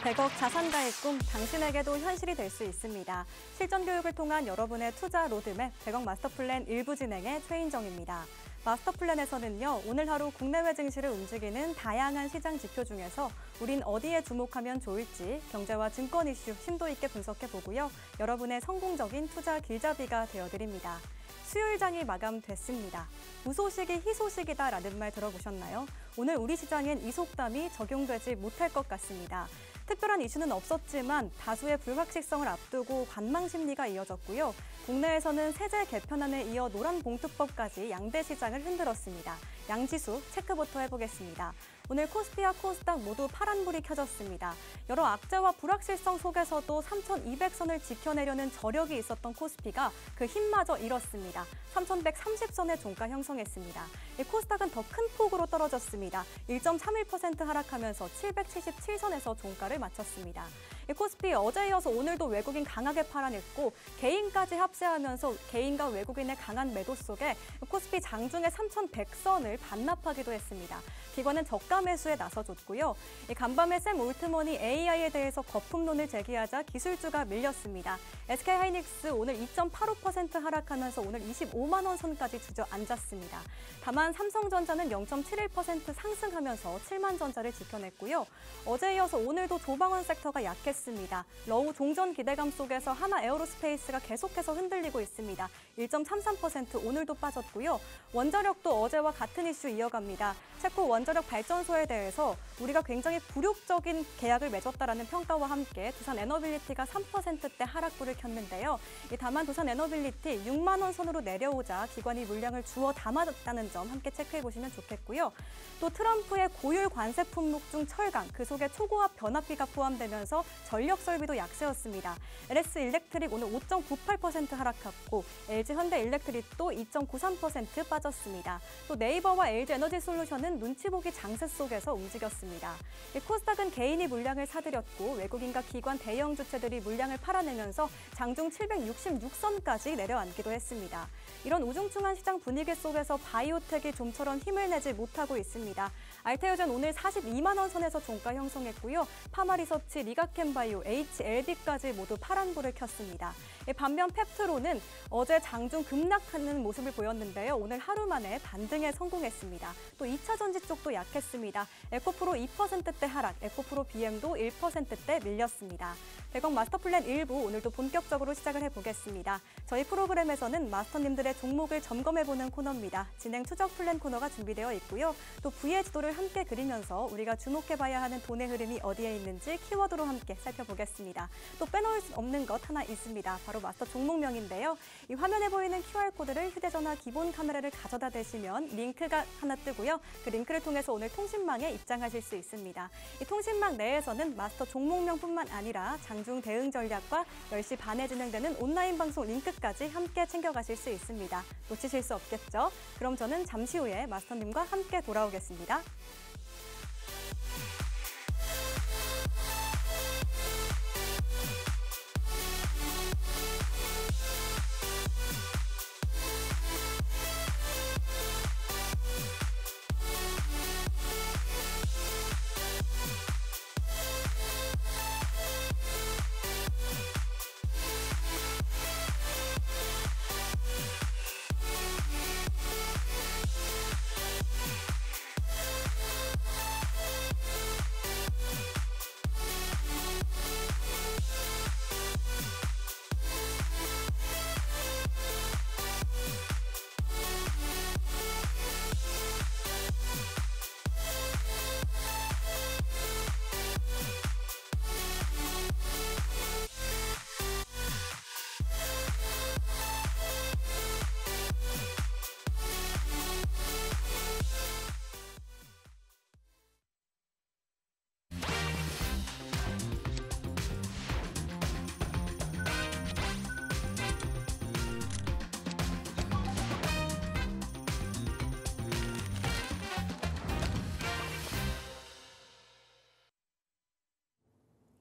100억 자산가의 꿈, 당신에게도 현실이 될 수 있습니다. 실전 교육을 통한 여러분의 투자 로드맵, 100억 마스터플랜 일부 진행의 최인정입니다. 마스터플랜에서는요, 오늘 하루 국내외 증시를 움직이는 다양한 시장 지표 중에서 우린 어디에 주목하면 좋을지 경제와 증권 이슈 심도 있게 분석해보고요. 여러분의 성공적인 투자 길잡이가 되어드립니다. 수요일장이 마감됐습니다. 무소식이 희소식이다라는 말 들어보셨나요? 오늘 우리 시장엔 이 속담이 적용되지 못할 것 같습니다. 특별한 이슈는 없었지만 다수의 불확실성을 앞두고 관망 심리가 이어졌고요. 국내에서는 세제 개편안에 이어 노란봉투법까지 양대 시장을 흔들었습니다. 양지수 체크부터 해보겠습니다. 오늘 코스피와 코스닥 모두 파란불이 켜졌습니다. 여러 악재와 불확실성 속에서도 3,200선을 지켜내려는 저력이 있었던 코스피가 그 힘마저 잃었습니다. 3,130선의 종가 형성했습니다. 코스닥은 더 큰 폭으로 떨어졌습니다. 1.31% 하락하면서 777선에서 종가를 마쳤습니다. 코스피 어제 이어서 오늘도 외국인 강하게 팔아냈고 개인까지 합세하면서 개인과 외국인의 강한 매도 속에 코스피 장중에 3,100선을 반납하기도 했습니다. 기관은 저가 매수에 나서줬고요. 간밤에 샘 올트먼이 AI에 대해서 거품론을 제기하자 기술주가 밀렸습니다. SK하이닉스 오늘 2.85% 하락하면서 오늘 25만 원 선까지 주저앉았습니다. 다만 삼성전자는 0.71% 상승하면서 7만 전자를 지켜냈고요. 어제 이어서 오늘도 조방원 섹터가 약했습니다. 러우 종전 기대감 속에서 하나 에어로스페이스가 계속해서 흔들리고 있습니다. 1.33% 오늘도 빠졌고요. 원자력도 어제와 같은 이슈 이어갑니다. 체코 원자력 발전소에 대해서 우리가 굉장히 굴욕적인 계약을 맺었다라는 평가와 함께 두산 에너빌리티가 3%대 하락불을 켰는데요. 다만 두산 에너빌리티 6만 원 선으로 내려오자 기관이 물량을 주워 담았다는 점 함께 체크해보시면 좋겠고요. 또 트럼프의 고율 관세 품목 중 철강, 그 속에 초고압 변압기가 포함되면서 전력 설비도 약세였습니다. LS 일렉트릭 오늘 5.98% 하락했고 LG 현대 일렉트릭도 2.93% 빠졌습니다. 또 네이버와 LG 에너지 솔루션은 눈치 보기 장세 속에서 움직였습니다. 코스닥은 개인이 물량을 사들였고 외국인과 기관 대형 주체들이 물량을 팔아내면서 장중 766선까지 내려앉기도 했습니다. 이런 우중충한 시장 분위기 속에서 바이오텍이 좀처럼 힘을 내지 못하고 있습니다. 알테오젠 오늘 42만 원 선에서 종가 형성했고요. 파마리서치, 리가켄바이오, HLB까지 모두 파란불을 켰습니다. 반면 펩트로는 어제 장중 급락하는 모습을 보였는데요. 오늘 하루 만에 반등에 성공했습니다. 또 2차 전지 쪽도 약했습니다. 에코프로 2%대 하락, 에코프로 BM도 1%대 밀렸습니다. 100억 마스터플랜 일부 오늘도 본격적으로 시작을 해보겠습니다. 저희 프로그램에서는 마스터님들의 종목을 점검해보는 코너입니다. 진행 추적 플랜 코너가 준비되어 있고요. 또 V의 지도를 함께 그리면서 우리가 주목해봐야 하는 돈의 흐름이 어디에 있는지 키워드로 함께 살펴보겠습니다. 또 빼놓을 수 없는 것 하나 있습니다. 바로 마스터 종목명인데요. 이 화면에 보이는 QR코드를 휴대전화 기본 카메라를 가져다 대시면 링크가 하나 뜨고요. 그 링크를 통해서 오늘 통신망에 입장하실 수 있습니다. 이 통신망 내에서는 마스터 종목명뿐만 아니라 장중 대응 전략과 10시 반에 진행되는 온라인 방송 링크까지 함께 챙겨가실 수 있습니다. 놓치실 수 없겠죠? 그럼 저는 잠시 후에 마스터님과 함께 돌아오겠습니다.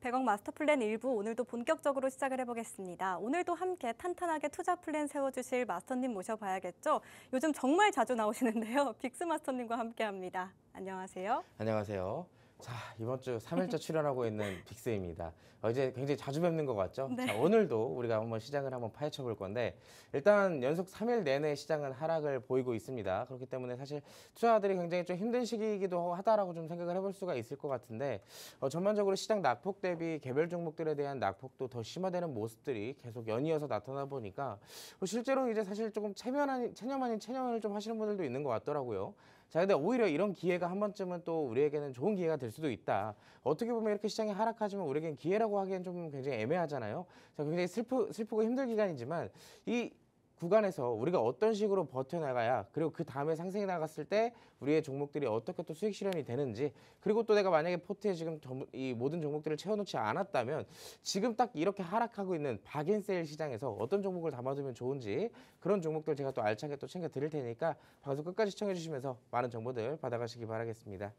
백억 마스터플랜 일부 오늘도 본격적으로 시작을 해보겠습니다. 오늘도 함께 탄탄하게 투자 플랜 세워주실 마스터님 모셔봐야겠죠. 요즘 정말 자주 나오시는데요. 빅스 마스터님과 함께합니다. 안녕하세요. 안녕하세요. 자, 이번 주 3일째 출연하고 있는 빅스입니다. 이제 굉장히 자주 뵙는 것 같죠? 네. 자, 오늘도 우리가 한번 시장을 한번 파헤쳐 볼 건데, 일단 연속 3일 내내 시장은 하락을 보이고 있습니다. 그렇기 때문에 사실 투자자들이 굉장히 좀 힘든 시기이기도 하다라고 좀 생각을 해볼 수가 있을 것 같은데, 전반적으로 시장 낙폭 대비 개별 종목들에 대한 낙폭도 더 심화되는 모습들이 계속 연이어서 나타나 보니까 실제로 이제 사실 조금 체념 아닌 체념을 좀 하시는 분들도 있는 것 같더라고요. 자, 근데 오히려 이런 기회가 한 번쯤은 또 우리에게는 좋은 기회가 될 수도 있다. 어떻게 보면 이렇게 시장이 하락하지만 우리에겐 기회라고 하기엔 좀 굉장히 애매하잖아요. 자, 굉장히 슬프고 힘든 기간이지만 이 구간에서 우리가 어떤 식으로 버텨나가야, 그리고 그 다음에 상승이 나갔을 때 우리의 종목들이 어떻게 또 수익 실현이 되는지, 그리고 또 내가 만약에 포트에 지금 이 모든 종목들을 채워놓지 않았다면 지금 딱 이렇게 하락하고 있는 박앤세일 시장에서 어떤 종목을 담아두면 좋은지, 그런 종목들 제가 또 알차게 또 챙겨 드릴 테니까 방송 끝까지 시청해 주시면서 많은 정보들 받아가시기 바라겠습니다.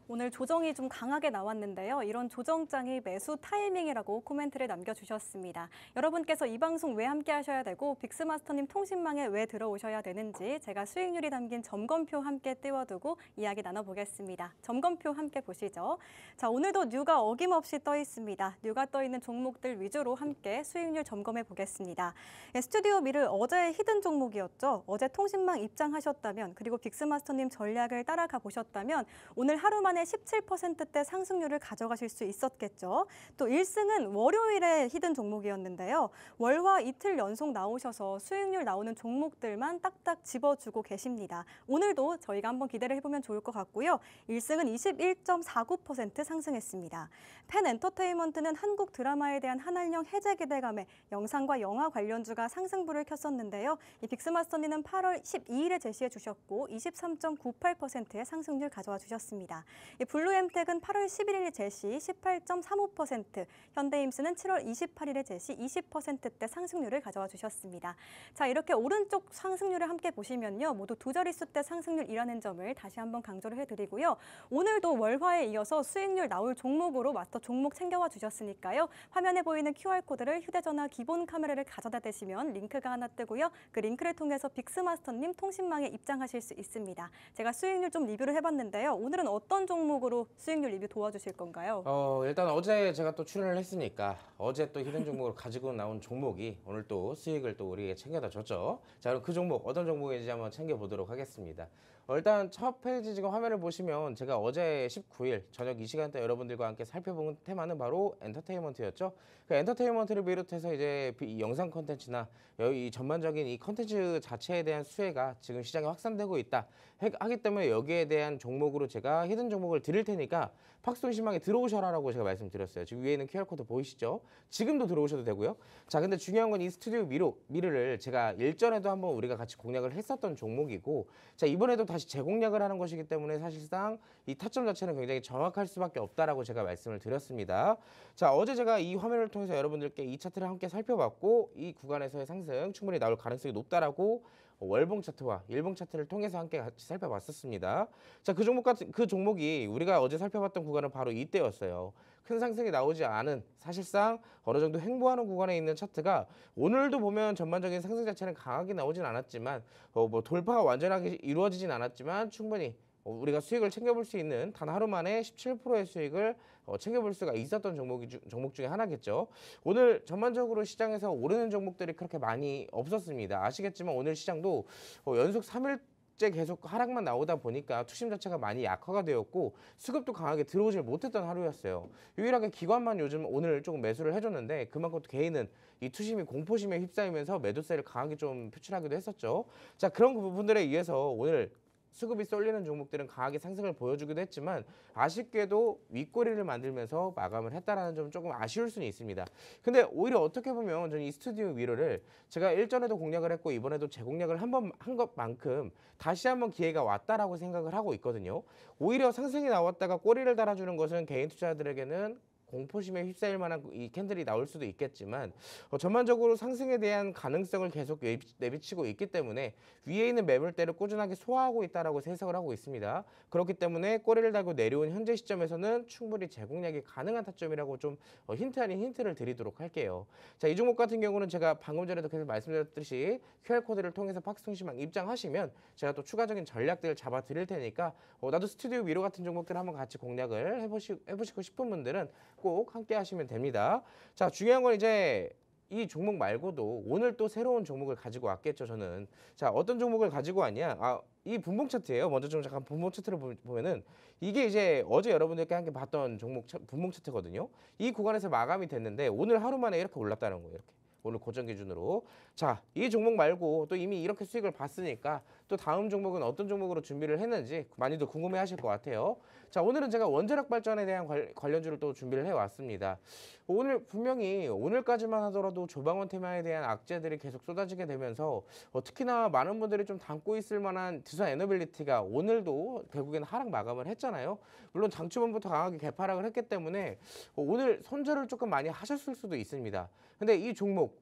오늘 조정이 좀 강하게 나왔는데요. 이런 조정장이 매수 타이밍이라고 코멘트를 남겨주셨습니다. 여러분께서 이 방송 왜 함께 하셔야 되고 빅스마스터님 통신망에 왜 들어오셔야 되는지 제가 수익률이 담긴 점검표 함께 띄워두고 이야기 나눠보겠습니다. 점검표 함께 보시죠. 자, 오늘도 뉴가 어김없이 떠 있습니다. 뉴가 떠 있는 종목들 위주로 함께 수익률 점검해 보겠습니다. 스튜디오 미를 어제의 히든 종목이었죠. 어제 통신망 입장하셨다면, 그리고 빅스마스터님 전략을 따라가 보셨다면 오늘 하루만 17%대 상승률을 가져가실 수 있었겠죠. 또 1승은 월요일에 히든 종목이었는데요. 월화 이틀 연속 나오셔서 수익률 나오는 종목들만 딱딱 집어주고 계십니다. 오늘도 저희가 한번 기대를 해보면 좋을 것 같고요. 1승은 21.49% 상승했습니다. 펜 엔터테인먼트는 한국 드라마에 대한 한한령 해제 기대감에 영상과 영화 관련주가 상승부를 켰었는데요. 이 빅스마스터님은 8월 12일에 제시해 주셨고 23.98%의 상승률 가져와 주셨습니다. 블루엠텍은 8월 11일 제시 18.35%, 현대임스는 7월 28일에 제시 20%대 상승률을 가져와 주셨습니다. 자, 이렇게 오른쪽 상승률을 함께 보시면요. 모두 두 자릿수대 상승률이라는 점을 다시 한번 강조를 해드리고요. 오늘도 월화에 이어서 수익률 나올 종목으로 마스터 종목 챙겨와 주셨으니까요. 화면에 보이는 QR코드를 휴대전화 기본 카메라를 가져다 대시면 링크가 하나 뜨고요. 그 링크를 통해서 빅스마스터님 통신망에 입장하실 수 있습니다. 제가 수익률 좀 리뷰를 해봤는데요. 오늘은 어떤 종목으로 수익률 리뷰 도와주실 건가요? 일단 어제 제가 또 출연을 했으니까 어제 또 히든 종목을 가지고 나온 종목이 오늘 또 수익을 또 우리에게 챙겨다 줬죠. 자, 그럼 그 종목 어떤 종목인지 한번 챙겨보도록 하겠습니다. 일단 첫 페이지 지금 화면을 보시면 제가 어제 19일 저녁 이 시간대 여러분들과 함께 살펴본 테마는 바로 엔터테인먼트였죠. 그 엔터테인먼트를 비롯해서 이제 이 영상 콘텐츠나 이 전반적인 이 콘텐츠 자체에 대한 수혜가 지금 시장에 확산되고 있다 하기 때문에 여기에 대한 종목으로 제가 히든 종목을 드릴 테니까 팍스통신망에 들어오셔라라고 제가 말씀드렸어요. 지금 위에 있는 QR코드 보이시죠? 지금도 들어오셔도 되고요. 자, 근데 중요한 건 이 스튜디오 미르를 제가 일전에도 한번 우리가 같이 공략을 했었던 종목이고, 자, 이번에도 다시 재공략을 하는 것이기 때문에 사실상 이 타점 자체는 굉장히 정확할 수밖에 없다라고 제가 말씀을 드렸습니다. 자, 어제 제가 이 화면을 통해서 여러분들께 이 차트를 함께 살펴봤고, 이 구간에서의 상승 충분히 나올 가능성이 높다라고 월봉 차트와 일봉 차트를 통해서 함께 같이 살펴봤었습니다. 자, 그 종목이 우리가 어제 살펴봤던 구간은 바로 이때였어요. 큰 상승이 나오지 않은, 사실상 어느 정도 횡보하는 구간에 있는 차트가 오늘도 보면 전반적인 상승 자체는 강하게 나오진 않았지만 뭐 돌파가 완전하게 이루어지진 않았지만 충분히 우리가 수익을 챙겨볼 수 있는, 단 하루 만에 17%의 수익을 챙겨볼 수가 있었던 종목 중에 하나겠죠. 오늘 전반적으로 시장에서 오르는 종목들이 그렇게 많이 없었습니다. 아시겠지만 오늘 시장도 연속 3일째 계속 하락만 나오다 보니까 투심 자체가 많이 약화가 되었고 수급도 강하게 들어오질 못했던 하루였어요. 유일하게 기관만 요즘 오늘 조금 매수를 해줬는데, 그만큼 또 개인은 이 투심이 공포심에 휩싸이면서 매도세를 강하게 좀 표출하기도 했었죠. 자, 그런 부분들에 의해서 오늘 수급이 쏠리는 종목들은 강하게 상승을 보여주기도 했지만 아쉽게도 윗꼬리를 만들면서 마감을 했다라는 점 조금 아쉬울 수는 있습니다. 근데 오히려 어떻게 보면 저는 이 스튜디오 미러를 제가 일전에도 공략을 했고 이번에도 재공략을 한 것만큼 다시 한번 기회가 왔다라고 생각을 하고 있거든요. 오히려 상승이 나왔다가 꼬리를 달아주는 것은 개인 투자자들에게는 공포심에 휩싸일 만한 이 캔들이 나올 수도 있겠지만 전반적으로 상승에 대한 가능성을 계속 내비치고 있기 때문에 위에 있는 매물대를 꾸준하게 소화하고 있다라고 해석을 하고 있습니다. 그렇기 때문에 꼬리를 달고 내려온 현재 시점에서는 충분히 재공략이 가능한 타점이라고 좀 힌트 아닌 힌트를 드리도록 할게요. 자, 이 종목 같은 경우는 제가 방금 전에도 계속 말씀드렸듯이 QR코드를 통해서 박스통신망 입장하시면 제가 또 추가적인 전략들을 잡아 드릴 테니까 나도 스튜디오 위로 같은 종목들 한번 같이 공략을 해보시고 싶은 분들은 꼭 함께 하시면 됩니다. 자, 중요한 건 이제 이 종목 말고도 오늘 또 새로운 종목을 가지고 왔겠죠, 저는. 자, 어떤 종목을 가지고 왔냐? 이 분봉 차트예요. 먼저 좀 잠깐 분봉 차트를 보면은 이게 이제 어제 여러분들께 함께 봤던 분봉 차트거든요. 이 구간에서 마감이 됐는데 오늘 하루 만에 이렇게 올랐다는 거예요. 이렇게. 오늘 고점 기준으로. 자, 이 종목 말고 또 이미 이렇게 수익을 봤으니까 또 다음 종목은 어떤 종목으로 준비를 했는지 많이들 궁금해 하실 것 같아요. 자, 오늘은 제가 원자력 발전에 대한 관련주를 또 준비를 해왔습니다. 오늘 분명히 오늘까지만 하더라도 조방원 테마에 대한 악재들이 계속 쏟아지게 되면서 특히나 많은 분들이 좀 담고 있을 만한 두산 에너빌리티가 오늘도 결국엔 하락 마감을 했잖아요. 물론 장초반부터 강하게 개파락을 했기 때문에 오늘 손절을 조금 많이 하셨을 수도 있습니다. 근데 이 종목,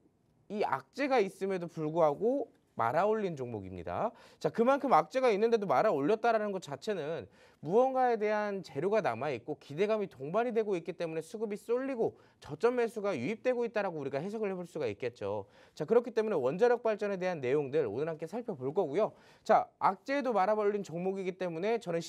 이 악재가 있음에도 불구하고 말아올린 종목입니다. 자, 그만큼 악재가 있는데도 말아올렸다라는 것 자체는 무언가에 대한 재료가 남아있고 기대감이 동반이 되고 있기 때문에 수급이 쏠리고 저점 매수가 유입되고 있다라고 우리가 해석을 해볼 수가 있겠죠. 자, 그렇기 때문에 원자력 발전에 대한 내용들 오늘 함께 살펴볼 거고요. 자, 악재에도 말아올린 종목이기 때문에 저는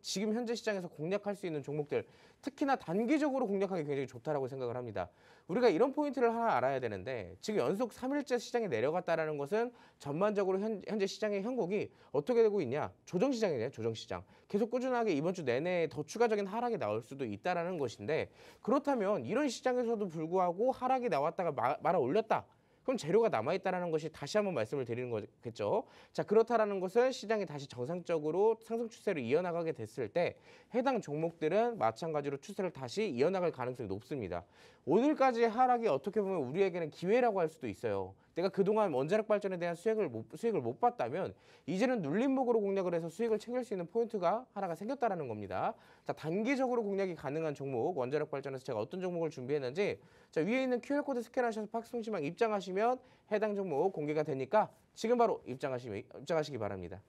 지금 현재 시장에서 공략할 수 있는 종목들, 특히나 단기적으로 공략하기 굉장히 좋다라고 생각을 합니다. 우리가 이런 포인트를 하나 알아야 되는데 지금 연속 3일째 시장이 내려갔다라는 것은 전반적으로 현재 시장의 형국이 어떻게 되고 있냐? 조정시장이네요. 조정시장. 계속 꾸준하게 이번 주 내내 더 추가적인 하락이 나올 수도 있다라는 것인데 그렇다면 이런 시장에서도 불구하고 하락이 나왔다가 말아 올렸다. 그럼 재료가 남아있다는 것이 다시 한번 말씀을 드리는 거겠죠. 자, 그렇다라는 것은 시장이 다시 정상적으로 상승 추세로 이어나가게 됐을 때 해당 종목들은 마찬가지로 추세를 다시 이어나갈 가능성이 높습니다. 오늘까지의 하락이 어떻게 보면 우리에게는 기회라고 할 수도 있어요. 내가 그동안 원자력 발전에 대한 수익을 못 봤다면 이제는 눌림목으로 공략을 해서 수익을 챙길 수 있는 포인트가 하나가 생겼다라는 겁니다. 자, 단기적으로 공략이 가능한 종목, 원자력 발전에서 제가 어떤 종목을 준비했는지 자, 위에 있는 QR코드 스캔하셔서 박스통신망 입장하시면 해당 종목 공개가 되니까 지금 바로 입장하시기 바랍니다.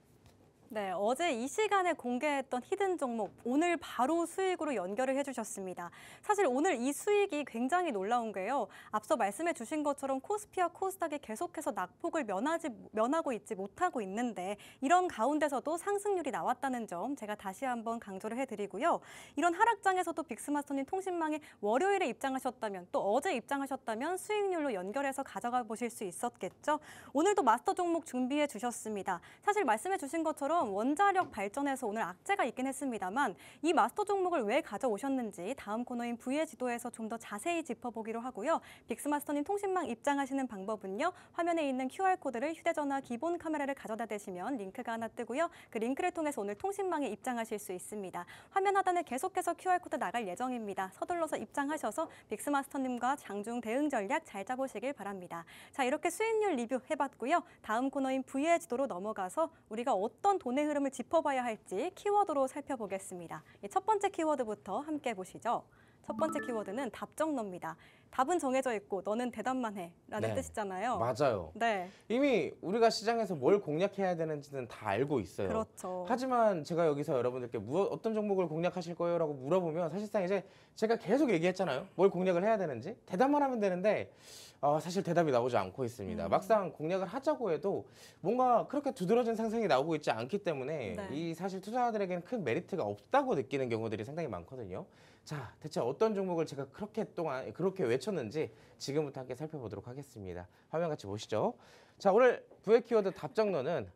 네, 어제 이 시간에 공개했던 히든 종목 오늘 바로 수익으로 연결을 해주셨습니다. 사실 오늘 이 수익이 굉장히 놀라운 게요. 앞서 말씀해 주신 것처럼 코스피와 코스닥이 계속해서 낙폭을 면하고 있지 못하고 있는데 이런 가운데서도 상승률이 나왔다는 점 제가 다시 한번 강조를 해드리고요. 이런 하락장에서도 빅스마스터님 통신망에 월요일에 입장하셨다면 또 어제 입장하셨다면 수익률로 연결해서 가져가 보실 수 있었겠죠. 오늘도 마스터 종목 준비해 주셨습니다. 사실 말씀해 주신 것처럼 원자력 발전에서 오늘 악재가 있긴 했습니다만 이 마스터 종목을 왜 가져오셨는지 다음 코너인 V의 지도에서 좀 더 자세히 짚어보기로 하고요. 빅스마스터님 통신망 입장하시는 방법은요. 화면에 있는 QR코드를 휴대전화 기본 카메라를 가져다 대시면 링크가 하나 뜨고요. 그 링크를 통해서 오늘 통신망에 입장하실 수 있습니다. 화면 하단에 계속해서 QR코드 나갈 예정입니다. 서둘러서 입장하셔서 빅스마스터님과 장중 대응 전략 잘 짜보시길 바랍니다. 자, 이렇게 수익률 리뷰 해봤고요. 다음 코너인 V의 지도로 넘어가서 우리가 어떤 돈의 흐름을 짚어봐야 할지 키워드로 살펴보겠습니다. 첫 번째 키워드부터 함께 보시죠. 첫 번째 키워드는 답정너입니다. 답은 정해져 있고 너는 대답만 해 라는 뜻이잖아요. 맞아요. 네. 이미 우리가 시장에서 뭘 공략해야 되는지는 다 알고 있어요. 그렇죠. 하지만 제가 여기서 여러분들께 어떤 종목을 공략하실 거예요? 라고 물어보면 사실상 이제 제가 계속 얘기했잖아요. 뭘 공략을 해야 되는지. 대답만 하면 되는데 사실 대답이 나오지 않고 있습니다. 막상 공략을 하자고 해도 뭔가 그렇게 두드러진 상승이 나오고 있지 않기 때문에 네. 이 사실 투자자들에게는 큰 메리트가 없다고 느끼는 경우들이 상당히 많거든요. 자, 대체 어떤 종목을 제가 그렇게 외쳤는지 지금부터 함께 살펴보도록 하겠습니다. 화면 같이 보시죠. 자, 오늘 부의 키워드 답정너는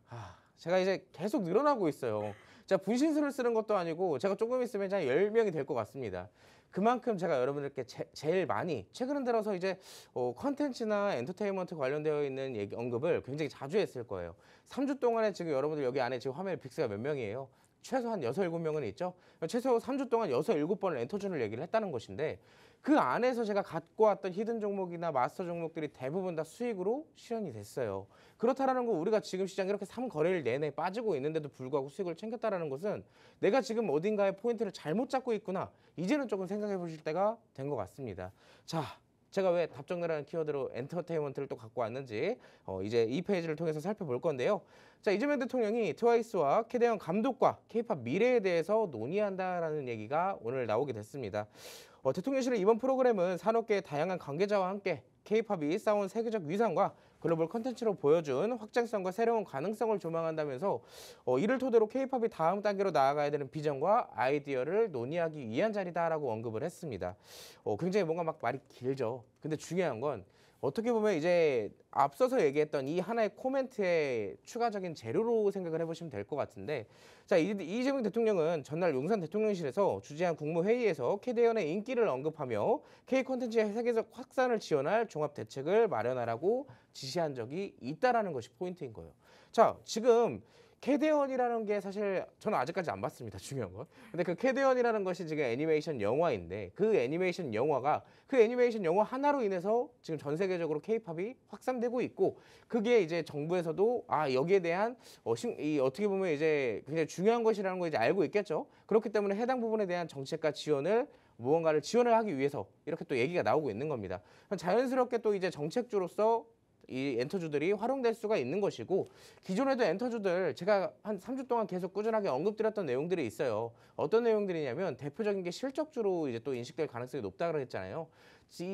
제가 이제 계속 늘어나고 있어요. 제가 분신술을 쓰는 것도 아니고 제가 조금 있으면 이제 10명이 될 것 같습니다. 그만큼 제가 여러분들께 제일 많이 최근 들어서 이제 컨텐츠나 엔터테인먼트 관련되어 있는 언급을 굉장히 자주 했을 거예요. 3주 동안에 지금 여러분들 여기 안에 지금 화면에 빅스가 몇 명이에요? 최소 한 6, 7명은 있죠. 최소 3주 동안 6, 7번을 엔터준을 얘기를 했다는 것인데 그 안에서 제가 갖고 왔던 히든 종목이나 마스터 종목들이 대부분 다 수익으로 실현이 됐어요. 그렇다라는 거 우리가 지금 시장 이렇게 3거래일 내내 빠지고 있는데도 불구하고 수익을 챙겼다라는 것은 내가 지금 어딘가에 포인트를 잘못 잡고 있구나. 이제는 조금 생각해 보실 때가 된 것 같습니다. 자, 제가 왜 답정너라는 키워드로 엔터테인먼트를 또 갖고 왔는지 이제 이 페이지를 통해서 살펴볼 건데요. 자, 이재명 대통령이 트와이스와 캐대언 감독과 K-팝 미래에 대해서 논의한다라는 얘기가 오늘 나오게 됐습니다. 대통령실의 이번 프로그램은 산업계의 다양한 관계자와 함께 K-팝이 쌓아온 세계적 위상과 글로벌 컨텐츠로 보여준 확장성과 새로운 가능성을 조망한다면서 이를 토대로 K-팝이 다음 단계로 나아가야 되는 비전과 아이디어를 논의하기 위한 자리다라고 언급을 했습니다. 굉장히 뭔가 막 말이 길죠. 근데 중요한 건 어떻게 보면 이제 앞서서 얘기했던 이 하나의 코멘트의 추가적인 재료로 생각을 해보시면 될 것 같은데, 자, 이재명 대통령은 전날 용산 대통령실에서 주재한 국무회의에서 K대연의 인기를 언급하며 K 콘텐츠의 세계적 확산을 지원할 종합 대책을 마련하라고 지시한 적이 있다라는 것이 포인트인 거예요. 자, 지금 캐대언이라는 게 사실 저는 아직까지 안 봤습니다. 중요한 건. 근데 그 캐대언이라는 것이 지금 애니메이션 영화인데 그 애니메이션 영화가 그 애니메이션 영화 하나로 인해서 지금 전 세계적으로 K-팝이 확산되고 있고 그게 이제 정부에서도 여기에 대한 어떻게 보면 이제 굉장히 중요한 것이라는 걸 이제 알고 있겠죠. 그렇기 때문에 해당 부분에 대한 정책과 지원을 무언가를 지원을 하기 위해서 이렇게 또 얘기가 나오고 있는 겁니다. 자연스럽게 또 이제 정책주로서 이 엔터주들이 활용될 수가 있는 것이고 기존에도 엔터주들 제가 한 3주 동안 계속 꾸준하게 언급드렸던 내용들이 있어요. 어떤 내용들이냐면 대표적인 게 실적주로 이제 또 인식될 가능성이 높다고 그랬잖아요.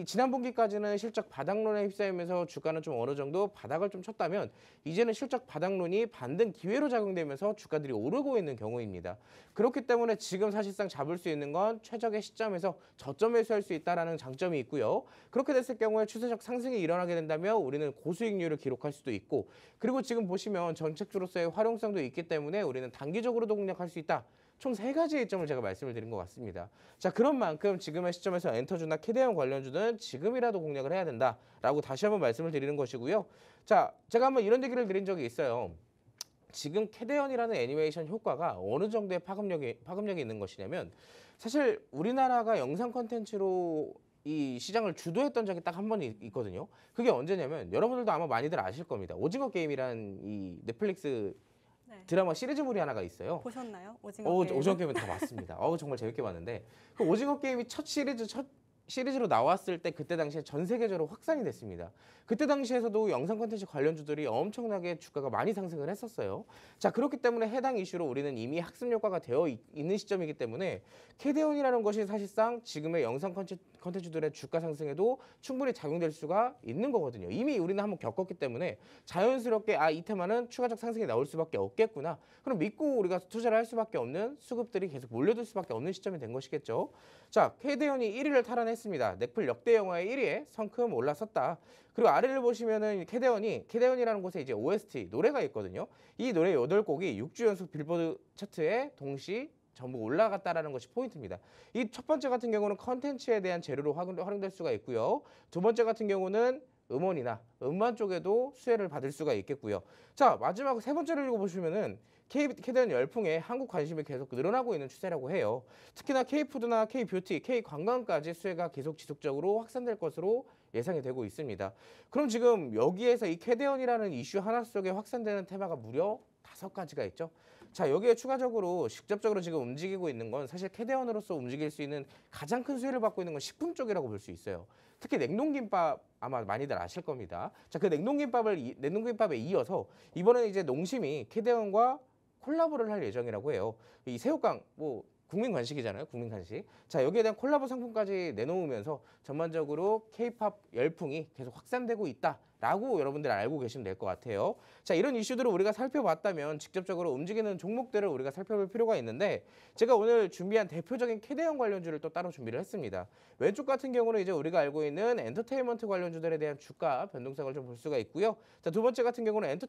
지난 분기까지는 실적 바닥론에 휩싸이면서 주가는 좀 어느 정도 바닥을 좀 쳤다면 이제는 실적 바닥론이 반등 기회로 작용되면서 주가들이 오르고 있는 경우입니다. 그렇기 때문에 지금 사실상 잡을 수 있는 건 최적의 시점에서 저점 매수할 수 있다는 장점이 있고요. 그렇게 됐을 경우에 추세적 상승이 일어나게 된다면 우리는 고수익률을 기록할 수도 있고 그리고 지금 보시면 정책주로서의 활용성도 있기 때문에 우리는 단기적으로도 공략할 수 있다. 총 3가지의 이점을 제가 말씀을 드린 것 같습니다. 자, 그런 만큼 지금의 시점에서 엔터주나 캐대언 관련주는 지금이라도 공략을 해야 된다라고 다시 한번 말씀을 드리는 것이고요. 자, 제가 한번 이런 얘기를 드린 적이 있어요. 지금 캐대언이라는 애니메이션 효과가 어느 정도의 파급력이 있는 것이냐면 사실 우리나라가 영상 콘텐츠로 이 시장을 주도했던 적이 딱 한 번 있거든요. 그게 언제냐면 여러분들도 아마 많이들 아실 겁니다. 오징어 게임이라는 이 넷플릭스 드라마 시리즈물이 하나가 있어요. 보셨나요? 오징어 게임. 오징어 게임은 다 봤습니다. 정말 재밌게 봤는데 그 오징어 게임이 첫 시리즈로 나왔을 때 그때 당시에 전 세계적으로 확산이 됐습니다. 그때 당시에서도 영상 콘텐츠 관련주들이 엄청나게 주가가 많이 상승을 했었어요. 자, 그렇기 때문에 해당 이슈로 우리는 이미 학습 효과가 되어 있는 시점이기 때문에 캐대언이라는 것이 사실상 지금의 영상 콘텐츠들의 주가 상승에도 충분히 작용될 수가 있는 거거든요. 이미 우리는 한번 겪었기 때문에 자연스럽게 이 테마는 추가적 상승이 나올 수밖에 없겠구나. 그럼 믿고 우리가 투자를 할 수밖에 없는 수급들이 계속 몰려들 수밖에 없는 시점이 된 것이겠죠. 자, 캐대언이 1위를 탈환했습니다. 넷플 역대 영화의 1위에 성큼 올라섰다. 그리고 아래를 보시면은 캐대언이라는 곳에 이제 OST 노래가 있거든요. 이 노래 8곡이 6주 연속 빌보드 차트에 동시 전부 올라갔다라는 것이 포인트입니다. 이 첫 번째 같은 경우는 컨텐츠에 대한 재료로 활용될 수가 있고요. 두 번째 같은 경우는 음원이나 음반 쪽에도 수혜를 받을 수가 있겠고요. 자, 마지막 세 번째를 읽어보시면은 캐대언 열풍에 한국 관심이 계속 늘어나고 있는 추세라고 해요. 특히나 K푸드나 K뷰티, K관광까지 수혜가 계속 지속적으로 확산될 것으로 예상이 되고 있습니다. 그럼 지금 여기에서 이 캐대언이라는 이슈 하나 속에 확산되는 테마가 무려 5가지가 있죠. 자, 여기에 추가적으로 직접적으로 지금 움직이고 있는 건 사실 캐대언으로서 움직일 수 있는 가장 큰 수혜를 받고 있는 건 식품 쪽이라고 볼 수 있어요. 특히 냉동김밥 아마 많이들 아실 겁니다. 자, 그 냉동김밥에 이어서 이번에 이제 농심이 캐대언과 콜라보를 할 예정이라고 해요. 이 새우깡 국민 간식이잖아요. 국민 간식. 자, 여기에 대한 콜라보 상품까지 내놓으면서 전반적으로 K-팝 열풍이 계속 확산되고 있다라고 여러분들 알고 계시면 될 것 같아요. 자, 이런 이슈들을 우리가 살펴봤다면 직접적으로 움직이는 종목들을 우리가 살펴볼 필요가 있는데 제가 오늘 준비한 대표적인 캐대언 관련주를 또 따로 준비를 했습니다. 왼쪽 같은 경우는 이제 우리가 알고 있는 엔터테인먼트 관련주들에 대한 주가 변동성을 좀 볼 수가 있고요. 자, 두 번째 같은 경우는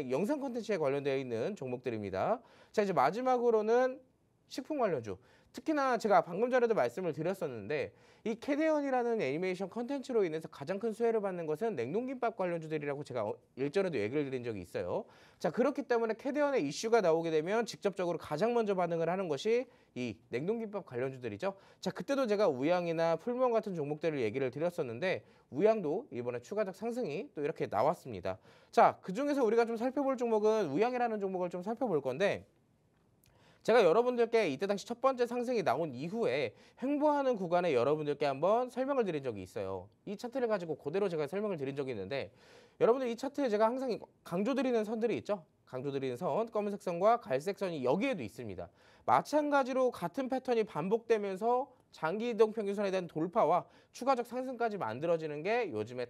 영상 콘텐츠에 관련되어 있는 종목들입니다. 자, 이제 마지막으로는 식품 관련주. 특히나 제가 방금 전에도 말씀을 드렸었는데 이 캐대언이라는 애니메이션 컨텐츠로 인해서 가장 큰 수혜를 받는 것은 냉동김밥 관련주들이라고 제가 일전에도 얘기를 드린 적이 있어요. 자, 그렇기 때문에 캐대언의 이슈가 나오게 되면 직접적으로 가장 먼저 반응을 하는 것이 이 냉동김밥 관련주들이죠. 자, 그때도 제가 우양이나 풀무원 같은 종목들을 얘기를 드렸었는데 우양도 이번에 추가적 상승이 또 이렇게 나왔습니다. 자, 그중에서 우리가 좀 살펴볼 종목은 우양이라는 종목을 좀 살펴볼 건데 제가 여러분들께 이때 당시 첫 번째 상승이 나온 이후에 횡보하는 구간에 여러분들께 한번 설명을 드린 적이 있어요. 이 차트를 가지고 그대로 제가 설명을 드린 적이 있는데 여러분들 이 차트에 제가 항상 강조드리는 선들이 있죠. 강조드리는 선, 검은색 선과 갈색 선이 여기에도 있습니다. 마찬가지로 같은 패턴이 반복되면서 장기 이동 평균선에 대한 돌파와 추가적 상승까지 만들어지는 게 요즘의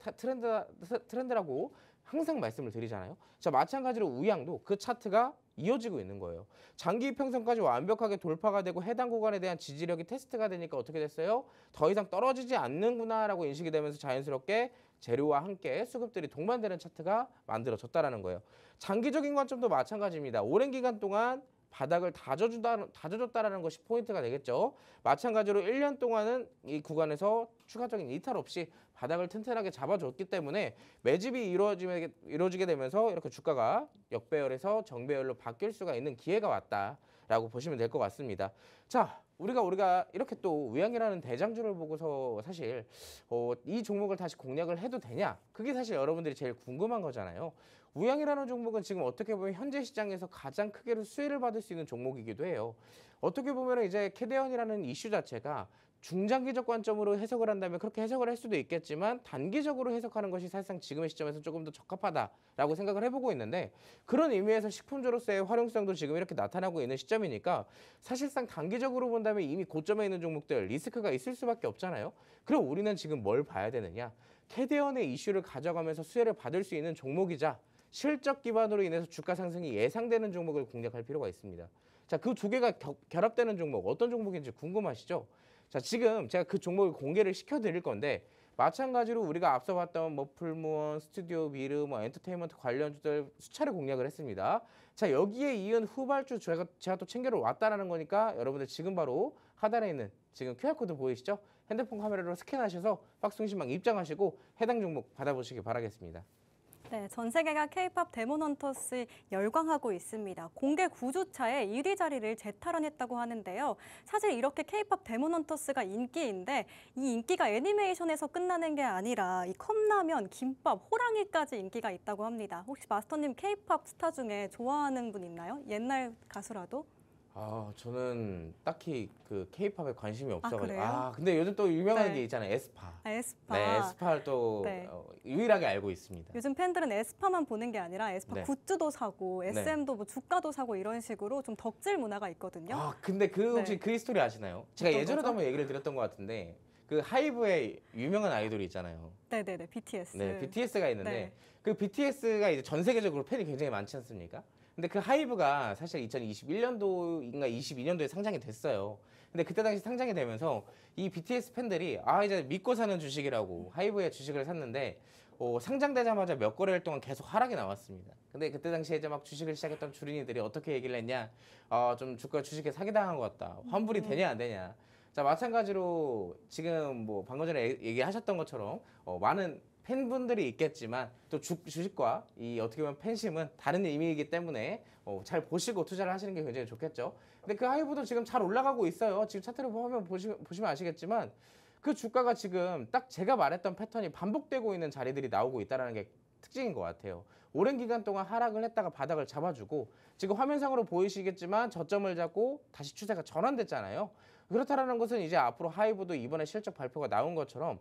트렌드라고 항상 말씀을 드리잖아요. 자, 마찬가지로 우양도 그 차트가 이어지고 있는 거예요. 장기 이평선까지 완벽하게 돌파가 되고 해당 구간에 대한 지지력이 테스트가 되니까 어떻게 됐어요? 더 이상 떨어지지 않는구나라고 인식이 되면서 자연스럽게 재료와 함께 수급들이 동반되는 차트가 만들어졌다라는 거예요. 장기적인 관점도 마찬가지입니다. 오랜 기간 동안 바닥을 다져줬다라는 것이 포인트가 되겠죠. 마찬가지로 1년 동안은 이 구간에서 추가적인 이탈 없이 바닥을 튼튼하게 잡아줬기 때문에 매집이 이루어지게 되면서 이렇게 주가가 역배열에서 정배열로 바뀔 수가 있는 기회가 왔다라고 보시면 될 것 같습니다. 자, 우리가 이렇게 또 우양이라는 대장주를 보고서 사실 이 종목을 다시 공략을 해도 되냐? 그게 사실 여러분들이 제일 궁금한 거잖아요. 우양이라는 종목은 지금 어떻게 보면 현재 시장에서 가장 크게 수혜를 받을 수 있는 종목이기도 해요. 어떻게 보면 이제 캐대언이라는 이슈 자체가 중장기적 관점으로 해석을 한다면 그렇게 해석을 할 수도 있겠지만 단기적으로 해석하는 것이 사실상 지금의 시점에서 조금 더 적합하다라고 생각을 해보고 있는데 그런 의미에서 식품주로서의 활용성도 지금 이렇게 나타나고 있는 시점이니까 사실상 단기적으로 본다면 이미 고점에 있는 종목들 리스크가 있을 수밖에 없잖아요. 그럼 우리는 지금 뭘 봐야 되느냐? 캐대언의 이슈를 가져가면서 수혜를 받을 수 있는 종목이자 실적 기반으로 인해서 주가 상승이 예상되는 종목을 공략할 필요가 있습니다. 자, 그 두 개가 결합되는 종목 어떤 종목인지 궁금하시죠? 자, 지금 제가 그 종목을 공개를 시켜드릴 건데 마찬가지로 우리가 앞서 봤던 풀무원, 스튜디오 미르, 엔터테인먼트 관련주들 수차례 공략을 했습니다. 자, 여기에 이은 후발주 제가 또 챙겨 왔다라는 거니까 여러분들 지금 바로 하단에 있는 지금 QR코드 보이시죠? 핸드폰 카메라로 스캔하셔서 박스통신망 입장하시고 해당 종목 받아보시기 바라겠습니다. 네, 전 세계가 K-팝 데몬헌터스 열광하고 있습니다. 공개 9주차에 1위 자리를 재탈환했다고 하는데요. 사실 이렇게 K-팝 데몬헌터스가 인기인데 이 인기가 애니메이션에서 끝나는 게 아니라 이 컵라면, 김밥, 호랑이까지 인기가 있다고 합니다. 혹시 마스터님 K-팝 스타 중에 좋아하는 분 있나요? 옛날 가수라도? 저는 딱히 그 K-팝에 관심이 없어가지고. 그래요? 근데 요즘 또 유명한 네. 게 있잖아요. 에스파. 에스파. 네, 에스파를 또 네. 유일하게 알고 있습니다. 요즘 팬들은 에스파만 보는 게 아니라 에스파 네. 굿즈도 사고 SM도 뭐 주가도 사고 이런 식으로 좀 덕질 문화가 있거든요. 근데 혹시 네. 그 히스토리 아시나요? 제가 어떤 예전에도 거죠? 한번 얘기를 드렸던 것 같은데 그 하이브의 유명한 아이돌이 있잖아요. 네네네, BTS. 네, BTS가 있는데 네. 그 BTS가 이제 전 세계적으로 팬이 굉장히 많지 않습니까? 근데 그 하이브가 사실 2021년도인가 22년도에 상장이 됐어요. 근데 그때 당시 상장이 되면서 이 BTS 팬들이 이제 믿고 사는 주식이라고 하이브의 주식을 샀는데 상장되자마자 몇 거래일 동안 계속 하락이 나왔습니다. 근데 그때 당시에 이제 막 주식을 시작했던 주린이들이 어떻게 얘기를 했냐? 좀 주식에 사기당한 것 같다. 환불이 되냐 안 되냐? 자, 마찬가지로 지금 뭐 방금 전에 얘기하셨던 것처럼 많은 팬분들이 있겠지만 또 주식과 이 어떻게 보면 팬심은 다른 의미이기 때문에 잘 보시고 투자를 하시는 게 굉장히 좋겠죠. 근데 그 하이브도 지금 잘 올라가고 있어요. 지금 차트를 보면 보시면 아시겠지만 그 주가가 지금 딱 제가 말했던 패턴이 반복되고 있는 자리들이 나오고 있다는 게 특징인 것 같아요. 오랜 기간 동안 하락을 했다가 바닥을 잡아주고 지금 화면상으로 보이시겠지만 저점을 잡고 다시 추세가 전환됐잖아요. 그렇다라는 것은 이제 앞으로 하이브도 이번에 실적 발표가 나온 것처럼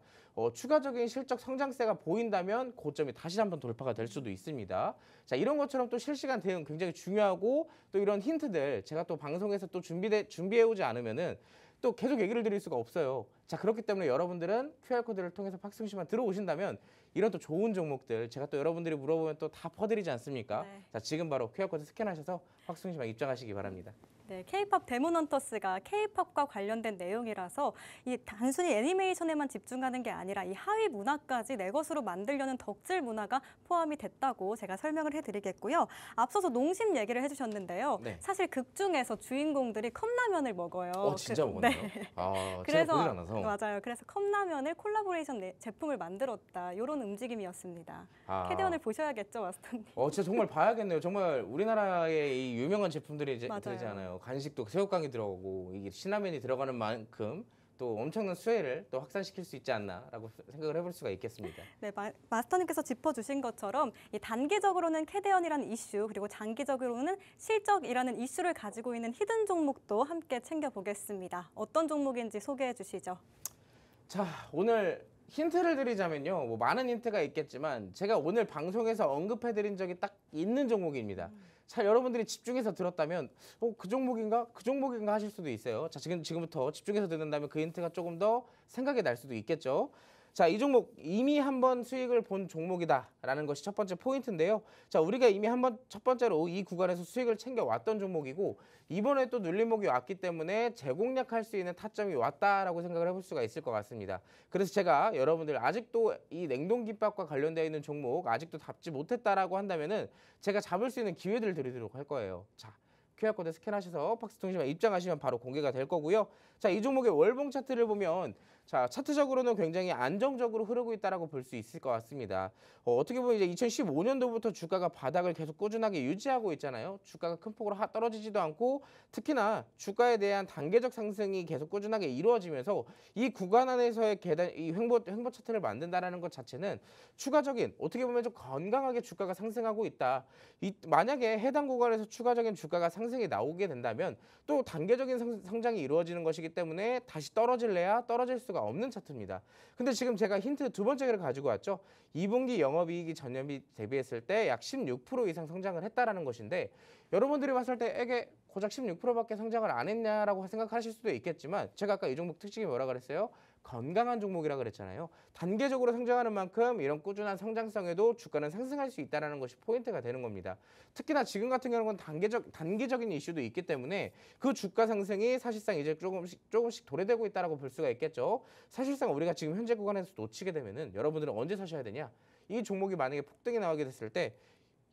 추가적인 실적 성장세가 보인다면 고점이 다시 한번 돌파가 될 수도 있습니다. 자, 이런 것처럼 또 실시간 대응 굉장히 중요하고 또 이런 힌트들 제가 또 방송에서 또 준비해오지 않으면은 또 계속 얘기를 드릴 수가 없어요. 자, 그렇기 때문에 여러분들은 QR코드를 통해서 박승씨만 들어오신다면 이런 또 좋은 종목들 제가 또 여러분들이 물어보면 또 다 퍼드리지 않습니까? 네. 자, 지금 바로 QR코드 스캔하셔서 박승씨만 입장하시기 바랍니다. 네, K-팝 데몬헌터스가 K-팝과 관련된 내용이라서 이 단순히 애니메이션에만 집중하는 게 아니라 이 하위 문화까지 내 것으로 만들려는 덕질 문화가 포함이 됐다고 제가 설명을 해드리겠고요. 앞서서 농심 얘기를 해주셨는데요. 네. 사실 극 중에서 주인공들이 컵라면을 먹어요. 진짜 먹었나요? 아, 제가 그래서 보질 않아서. 맞아요. 그래서 컵라면을 콜라보레이션 제품을 만들었다. 이런 움직임이었습니다. 캐대원을 보셔야겠죠, 마스터님. 진짜 정말 봐야겠네요. 정말 우리나라의 이 유명한 제품들이 맞아요. 되잖아요. 간식도 새우깡이 들어가고 이게 신라면이 들어가는 만큼 또 엄청난 수혜를 또 확산시킬 수 있지 않나라고 생각을 해볼 수가 있겠습니다. 네, 마스터님께서 짚어주신 것처럼 이 단기적으로는 캐대언이라는 이슈 그리고 장기적으로는 실적이라는 이슈를 가지고 있는 히든 종목도 함께 챙겨보겠습니다. 어떤 종목인지 소개해 주시죠. 자, 오늘 힌트를 드리자면요. 뭐 많은 힌트가 있겠지만 제가 오늘 방송에서 언급해드린 적이 딱 있는 종목입니다. 자, 여러분들이 집중해서 들었다면 그 종목인가? 그 종목인가 하실 수도 있어요. 자, 지금부터 집중해서 듣는다면 그 힌트가 조금 더 생각이 날 수도 있겠죠. 자, 이 종목 이미 한번 수익을 본 종목이다라는 것이 첫 번째 포인트인데요. 자, 우리가 이미 한번 첫 번째로 이 구간에서 수익을 챙겨왔던 종목이고 이번에 또 눌림목이 왔기 때문에 재공략할 수 있는 타점이 왔다라고 생각을 해볼 수가 있을 것 같습니다. 그래서 제가 여러분들 아직도 이 냉동김밥과 관련되어 있는 종목 아직도 잡지 못했다라고 한다면은 제가 잡을 수 있는 기회들을 드리도록 할 거예요. 자, QR코드 스캔하셔서 박스통신만 입장하시면 바로 공개가 될 거고요. 자, 이 종목의 월봉 차트를 보면 자, 차트적으로는 굉장히 안정적으로 흐르고 있다라고 볼 수 있을 것 같습니다. 어떻게 보면 이제 2015년도부터 주가가 바닥을 계속 꾸준하게 유지하고 있잖아요. 주가가 큰 폭으로 떨어지지도 않고 특히나 주가에 대한 단계적 상승이 계속 꾸준하게 이루어지면서 이 구간 안에서의 이 횡보 차트를 만든다라는 것 자체는 추가적인 어떻게 보면 좀 건강하게 주가가 상승하고 있다. 만약에 해당 구간에서 추가적인 주가가 상승이 나오게 된다면 또 단계적인 성장이 이루어지는 것이기 때문에 다시 떨어질래야 떨어질 수가 없는 차트입니다. 근데 지금 제가 힌트 두 번째를 가지고 왔죠. 2분기 영업이익이 전년비 대비했을 때 약 16% 이상 성장을 했다라는 것인데 여러분들이 봤을 때 이게 고작 16%밖에 성장을 안 했냐라고 생각하실 수도 있겠지만 제가 아까 이 종목 특징이 뭐라 그랬어요? 건강한 종목이라 그랬잖아요. 단계적으로 성장하는 만큼 이런 꾸준한 성장성에도 주가는 상승할 수 있다는 것이 포인트가 되는 겁니다. 특히나 지금 같은 경우는 단기적인 이슈도 있기 때문에 그 주가 상승이 사실상 이제 조금씩 도래되고 있다고 볼 수가 있겠죠. 사실상 우리가 지금 현재 구간에서 놓치게 되면은 여러분들은 언제 사셔야 되냐? 이 종목이 만약에 폭등이 나오게 됐을 때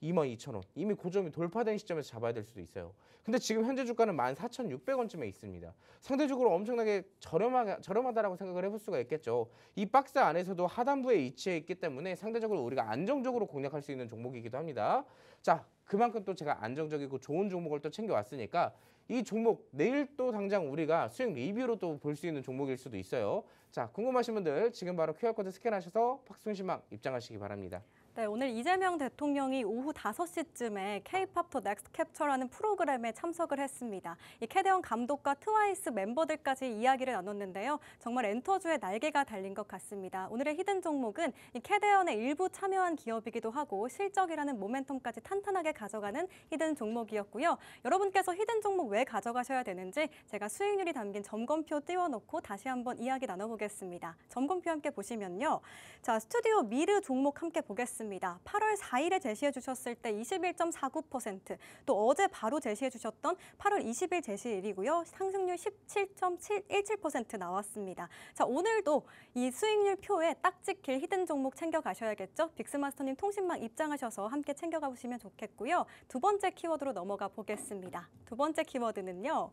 22,000원 이미 고점이 돌파된 시점에서 잡아야 될 수도 있어요. 근데 지금 현재 주가는 14,600원쯤에 있습니다. 상대적으로 엄청나게 저렴하다라고 생각을 해볼 수가 있겠죠. 이 박스 안에서도 하단부에 위치해 있기 때문에 상대적으로 우리가 안정적으로 공략할 수 있는 종목이기도 합니다. 자, 그만큼 또 제가 안정적이고 좋은 종목을 또 챙겨왔으니까 이 종목 내일 또 당장 우리가 수익 리뷰로 또 볼 수 있는 종목일 수도 있어요. 자, 궁금하신 분들 지금 바로 QR코드 스캔하셔서 박승신망 입장하시기 바랍니다. 네, 오늘 이재명 대통령이 오후 5시쯤에 K-팝 더 넥스트 캡처라는 프로그램에 참석을 했습니다. 이 캐대원 감독과 트와이스 멤버들까지 이야기를 나눴는데요. 정말 엔터주의 날개가 달린 것 같습니다. 오늘의 히든 종목은 이 캐대원의 일부 참여한 기업이기도 하고 실적이라는 모멘텀까지 탄탄하게 가져가는 히든 종목이었고요. 여러분께서 히든 종목 왜 가져가셔야 되는지 제가 수익률이 담긴 점검표 띄워놓고 다시 한번 이야기 나눠보겠습니다. 점검표 함께 보시면요. 자, 스튜디오 미르 종목 함께 보겠습니다. 8월 4일에 제시해 주셨을 때 21.49%, 또 어제 바로 제시해 주셨던 8월 20일 제시일이고요. 상승률 17.17% 나왔습니다. 자, 오늘도 이 수익률 표에 딱 찍힐 히든 종목 챙겨 가셔야겠죠? 빅스마스터님 통신망 입장하셔서 함께 챙겨가 보시면 좋겠고요. 두 번째 키워드로 넘어가 보겠습니다. 두 번째 키워드는요.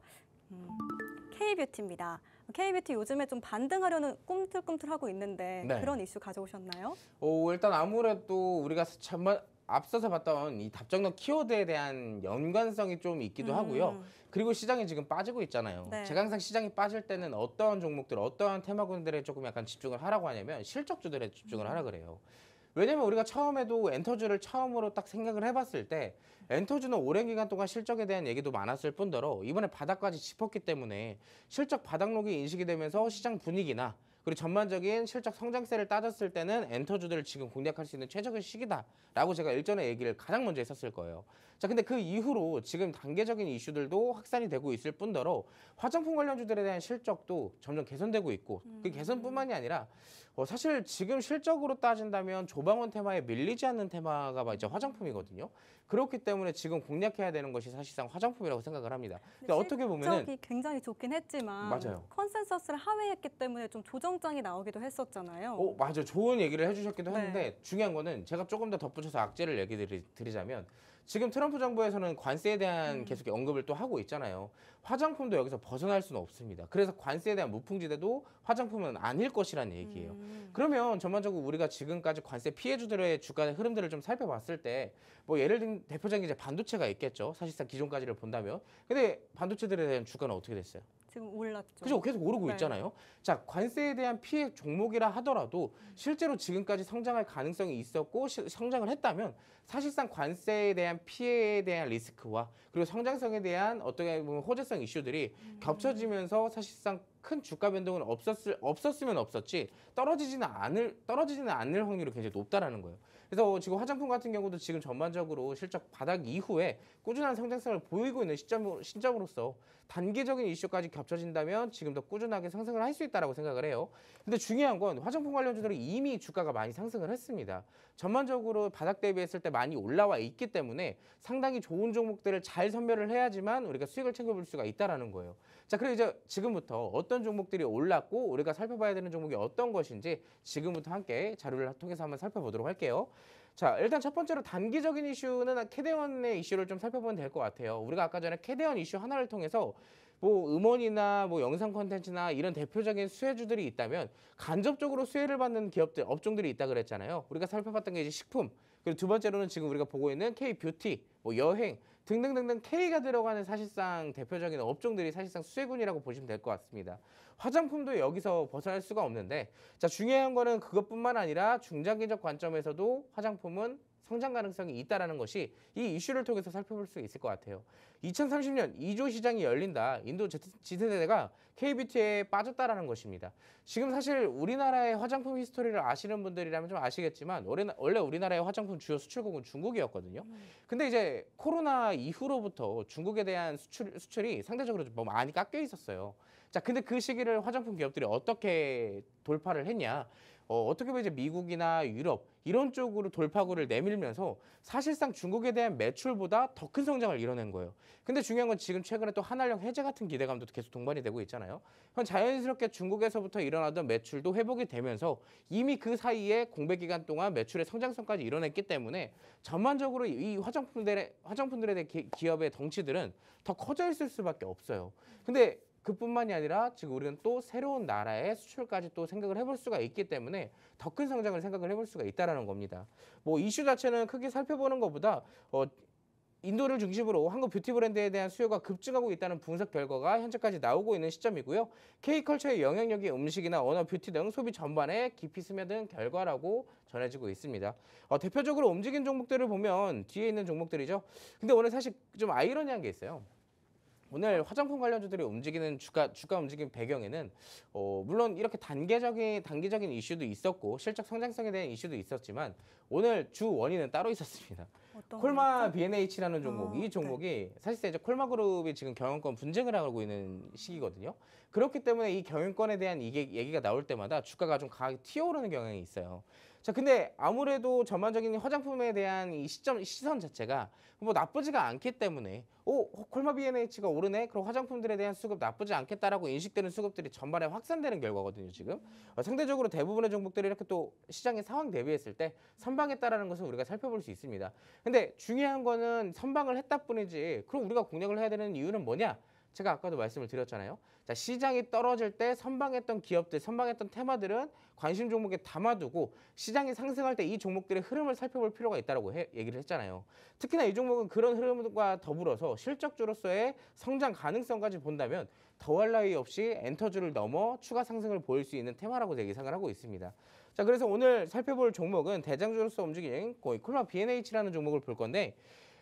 K뷰티입니다. K뷰티 요즘에 좀 반등하려는 꿈틀꿈틀하고 있는데 네. 그런 이슈 가져오셨나요? 일단 아무래도 우리가 정말 앞서서 봤던 이 답정너 키워드에 대한 연관성이 좀 있기도 하고요. 그리고 시장이 지금 빠지고 있잖아요. 네. 제가 항상 시장이 빠질 때는 어떠한 종목들, 어떠한 테마군들에 조금 약간 집중을 하라고 하냐면 실적주들에 집중을 하라 그래요. 왜냐면 우리가 처음에도 엔터주를 처음으로 딱 생각을 해봤을 때 엔터주는 오랜 기간 동안 실적에 대한 얘기도 많았을 뿐더러 이번에 바닥까지 짚었기 때문에 실적 바닥록이 인식이 되면서 시장 분위기나 그리고 전반적인 실적 성장세를 따졌을 때는 엔터주들을 지금 공략할 수 있는 최적의 시기다라고 제가 일전에 얘기를 가장 먼저 했었을 거예요. 자, 근데 그 이후로 지금 단계적인 이슈들도 확산이 되고 있을 뿐더러 화장품 관련주들에 대한 실적도 점점 개선되고 있고 그 개선뿐만이 아니라 사실 지금 실적으로 따진다면 조방원 테마에 밀리지 않는 테마가 이제 화장품이거든요. 그렇기 때문에 지금 공략해야 되는 것이 사실상 화장품이라고 생각을 합니다. 근데 어떻게 보면은 실적이 굉장히 좋긴 했지만 맞아요. 컨센서스를 하회했기 때문에 좀 조정장이 나오기도 했었잖아요. 맞아. 좋은 얘기를 해주셨기도 네. 했는데 중요한 거는 제가 조금 더 덧붙여서 악재를 얘기 드리자면 지금 트럼프 정부에서는 관세에 대한 계속 언급을 또 하고 있잖아요. 화장품도 여기서 벗어날 수는 없습니다. 그래서 관세에 대한 무풍지대도 화장품은 아닐 것이라는 얘기예요. 그러면 전반적으로 우리가 지금까지 관세 피해주들의 주가 흐름들을 좀 살펴봤을 때 뭐 예를 들면 대표적인 이제 반도체가 있겠죠. 사실상 기존까지를 본다면. 근데 반도체들에 대한 주가는 어떻게 됐어요? 지금 올랐죠. 그죠? 계속 오르고 네. 있잖아요. 자, 관세에 대한 피해 종목이라 하더라도 실제로 지금까지 성장할 가능성이 있었고 성장을 했다면 사실상 관세에 대한 피해에 대한 리스크와 그리고 성장성에 대한 어떻게 보면 호재성 이슈들이 겹쳐지면서 사실상 큰 주가 변동은 없었으면 없었지 떨어지지는 않을 확률이 굉장히 높다라는 거예요. 그래서 지금 화장품 같은 경우도 지금 전반적으로 실적 바닥 이후에 꾸준한 성장성을 보이고 있는 시점으로서 단기적인 이슈까지 겹쳐진다면 지금도 꾸준하게 상승을 할 수 있다라고 생각을 해요. 근데 중요한 건 화장품 관련주들이 이미 주가가 많이 상승을 했습니다. 전반적으로 바닥 대비했을 때 많이 올라와 있기 때문에 상당히 좋은 종목들을 잘 선별을 해야지만 우리가 수익을 챙겨볼 수가 있다라는 거예요. 자, 그리고 이제 지금부터 어떤 종목들이 올랐고 우리가 살펴봐야 되는 종목이 어떤 것인지 지금부터 함께 자료를 통해서 한번 살펴보도록 할게요. 자, 일단 첫 번째로 단기적인 이슈는 캐대언의 이슈를 좀 살펴보면 될 것 같아요. 우리가 아까 전에 캐대언 이슈 하나를 통해서 뭐 음원이나 뭐 영상 콘텐츠나 이런 대표적인 수혜주들이 있다면 간접적으로 수혜를 받는 기업들, 업종들이 있다 그랬잖아요. 우리가 살펴봤던 게 이제 식품, 그리고 두 번째로는 지금 우리가 보고 있는 K-뷰티, 뭐 여행 등등등등 K가 들어가는 사실상 대표적인 업종들이 사실상 수혜군이라고 보시면 될 것 같습니다. 화장품도 여기서 벗어날 수가 없는데 자, 중요한 거는 그것뿐만 아니라 중장기적 관점에서도 화장품은 성장 가능성이 있다라는 것이 이 이슈를 통해서 살펴볼 수 있을 것 같아요. 2030년 2조 시장이 열린다. 인도 Z세대가 K뷰티에 빠졌다라는 것입니다. 지금 사실 우리나라의 화장품 히스토리를 아시는 분들이라면 좀 아시겠지만 원래 우리나라의 화장품 주요 수출국은 중국이었거든요. 근데 이제 코로나 이후로부터 중국에 대한 수출이 상대적으로 좀 많이 깎여 있었어요. 자, 근데 그 시기를 화장품 기업들이 어떻게 돌파를 했냐? 어떻게 보면 이제 미국이나 유럽 이런 쪽으로 돌파구를 내밀면서 사실상 중국에 대한 매출보다 더 큰 성장을 이뤄낸 거예요. 근데 중요한 건 지금 최근에 또 한알령 해제 같은 기대감도 계속 동반이 되고 있잖아요. 그럼 자연스럽게 중국에서부터 일어나던 매출도 회복이 되면서 이미 그 사이에 공백 기간 동안 매출의 성장성까지 이뤄냈기 때문에 전반적으로 이 화장품들에 대한 기업의 덩치들은 더 커져 있을 수밖에 없어요. 근데 그뿐만이 아니라 지금 우리는 또 새로운 나라의 수출까지 또 생각을 해볼 수가 있기 때문에 더 큰 성장을 생각을 해볼 수가 있다라는 겁니다. 뭐 이슈 자체는 크게 살펴보는 것보다 인도를 중심으로 한국 뷰티 브랜드에 대한 수요가 급증하고 있다는 분석 결과가 현재까지 나오고 있는 시점이고요. K컬처의 영향력이 음식이나 언어, 뷰티 등 소비 전반에 깊이 스며든 결과라고 전해지고 있습니다. 대표적으로 움직인 종목들을 보면 뒤에 있는 종목들이죠. 근데 오늘 사실 좀 아이러니한 게 있어요. 오늘 화장품 관련주들이 움직이는 주가 움직임 배경에는 물론 이렇게 단기적인 이슈도 있었고 실적 성장성에 대한 이슈도 있었지만 오늘 주 원인은 따로 있었습니다. 콜마 B&H라는 종목, 이 종목이 사실상 이제 콜마그룹이 지금 경영권 분쟁을 하고 있는 시기거든요. 그렇기 때문에 이 경영권에 대한 얘기가 나올 때마다 주가가 좀 강하게 튀어오르는 경향이 있어요. 자, 근데 아무래도 전반적인 화장품에 대한 이 시선 자체가 뭐 나쁘지가 않기 때문에 콜마 B&H가 오르네? 그럼 화장품들에 대한 수급 나쁘지 않겠다라고 인식되는 수급들이 전반에 확산되는 결과거든요, 지금. 상대적으로 대부분의 종목들이 이렇게 또 시장의 상황 대비했을 때 선방했다라는 것을 우리가 살펴볼 수 있습니다. 근데 중요한 거는 선방을 했다 뿐이지 그럼 우리가 공략을 해야 되는 이유는 뭐냐? 제가 아까도 말씀을 드렸잖아요. 자, 시장이 떨어질 때 선방했던 기업들, 선방했던 테마들은 관심 종목에 담아두고 시장이 상승할 때 이 종목들의 흐름을 살펴볼 필요가 있다고 얘기를 했잖아요. 특히나 이 종목은 그런 흐름과 더불어서 실적주로서의 성장 가능성까지 본다면 더할 나위 없이 엔터주를 넘어 추가 상승을 보일 수 있는 테마라고 예상을 하고 있습니다. 자, 그래서 오늘 살펴볼 종목은 대장주로서 움직이는 콜마 B&H라는 종목을 볼 건데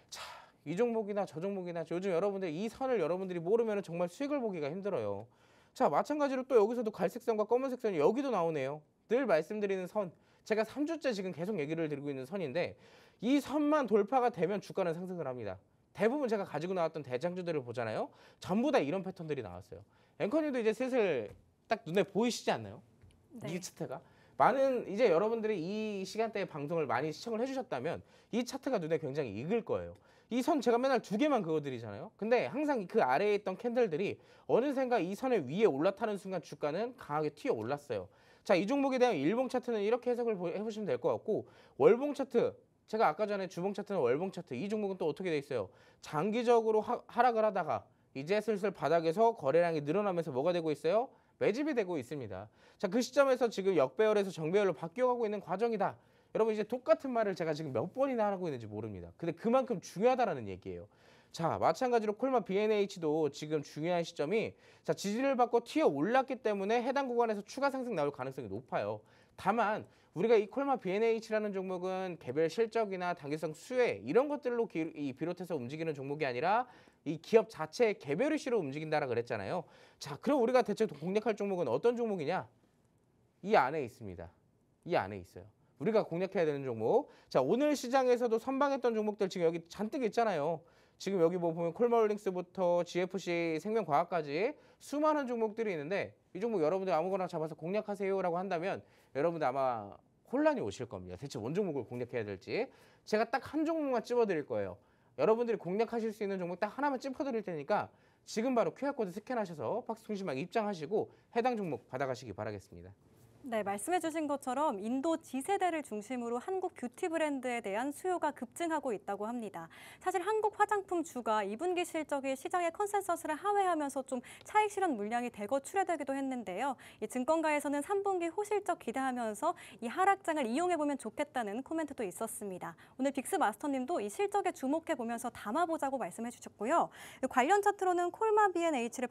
자, 이 종목이나 저 종목이나 요즘 여러분들 이 선을 여러분들이 모르면 정말 수익을 보기가 힘들어요. 자, 마찬가지로 또 여기서도 갈색 선과 검은색 선이 여기도 나오네요. 늘 말씀드리는 선. 제가 3주째 지금 계속 얘기를 드리고 있는 선인데 이 선만 돌파가 되면 주가는 상승을 합니다. 대부분 제가 가지고 나왔던 대장주들을 보잖아요. 전부 다 이런 패턴들이 나왔어요. 앵커님도 이제 슬슬 딱 눈에 보이시지 않나요? 네. 이 차트가. 많은 이제 여러분들이 이 시간대에 방송을 많이 시청을 해주셨다면 이 차트가 눈에 굉장히 익을 거예요. 이 선 제가 맨날 2개만 그어드리잖아요. 근데 항상 그 아래에 있던 캔들들이 어느샌가 이 선의 위에 올라타는 순간 주가는 강하게 튀어 올랐어요. 자, 이 종목에 대한 일봉 차트는 이렇게 해석을 해보시면 될 것 같고, 월봉 차트, 제가 아까 전에 주봉 차트는 월봉 차트, 이 종목은 또 어떻게 돼 있어요? 장기적으로 하락을 하다가 이제 슬슬 바닥에서 거래량이 늘어나면서 뭐가 되고 있어요? 매집이 되고 있습니다. 자, 그 시점에서 지금 역배열에서 정배열로 바뀌어가고 있는 과정이다. 여러분 이제 똑같은 말을 제가 지금 몇 번이나 하고 있는지 모릅니다. 근데 그만큼 중요하다라는 얘기예요. 자, 마찬가지로 콜마 BNH도 지금 중요한 시점이 자, 지지를 받고 튀어 올랐기 때문에 해당 구간에서 추가 상승 나올 가능성이 높아요. 다만 우리가 이 콜마 BNH라는 종목은 개별 실적이나 단기성 수혜 이런 것들로 비롯해서 움직이는 종목이 아니라 이 기업 자체의 개별 이슈로 움직인다라 그랬잖아요. 자, 그럼 우리가 대체 공략할 종목은 어떤 종목이냐? 이 안에 있습니다. 이 안에 있어요. 우리가 공략해야 되는 종목. 자, 오늘 시장에서도 선방했던 종목들 지금 여기 잔뜩 있잖아요. 지금 여기 뭐 보면 콜마홀딩스부터 GFC 생명과학까지 수많은 종목들이 있는데 이 종목 여러분들 아무거나 잡아서 공략하세요라고 한다면 여러분들 아마 혼란이 오실 겁니다. 대체 뭔 종목을 공략해야 될지. 제가 딱 한 종목만 찝어드릴 거예요. 여러분들이 공략하실 수 있는 종목 딱 하나만 찝어드릴 테니까 지금 바로 QR코드 스캔하셔서 박스통신망 입장하시고 해당 종목 받아가시기 바라겠습니다. 네, 말씀해주신 것처럼 인도 G세대를 중심으로 한국 뷰티 브랜드에 대한 수요가 급증하고 있다고 합니다. 사실 한국 화장품 주가 2분기 실적이 시장의 컨센서스를 하회하면서 좀 차익 실현 물량이 대거 출회되기도 했는데요. 이 증권가에서는 3분기 호실적 기대하면서 이 하락장을 이용해보면 좋겠다는 코멘트도 있었습니다. 오늘 빅스 마스터님도 이 실적에 주목해보면서 담아보자고 말씀해주셨고요. 관련 차트로는 콜마 BNH를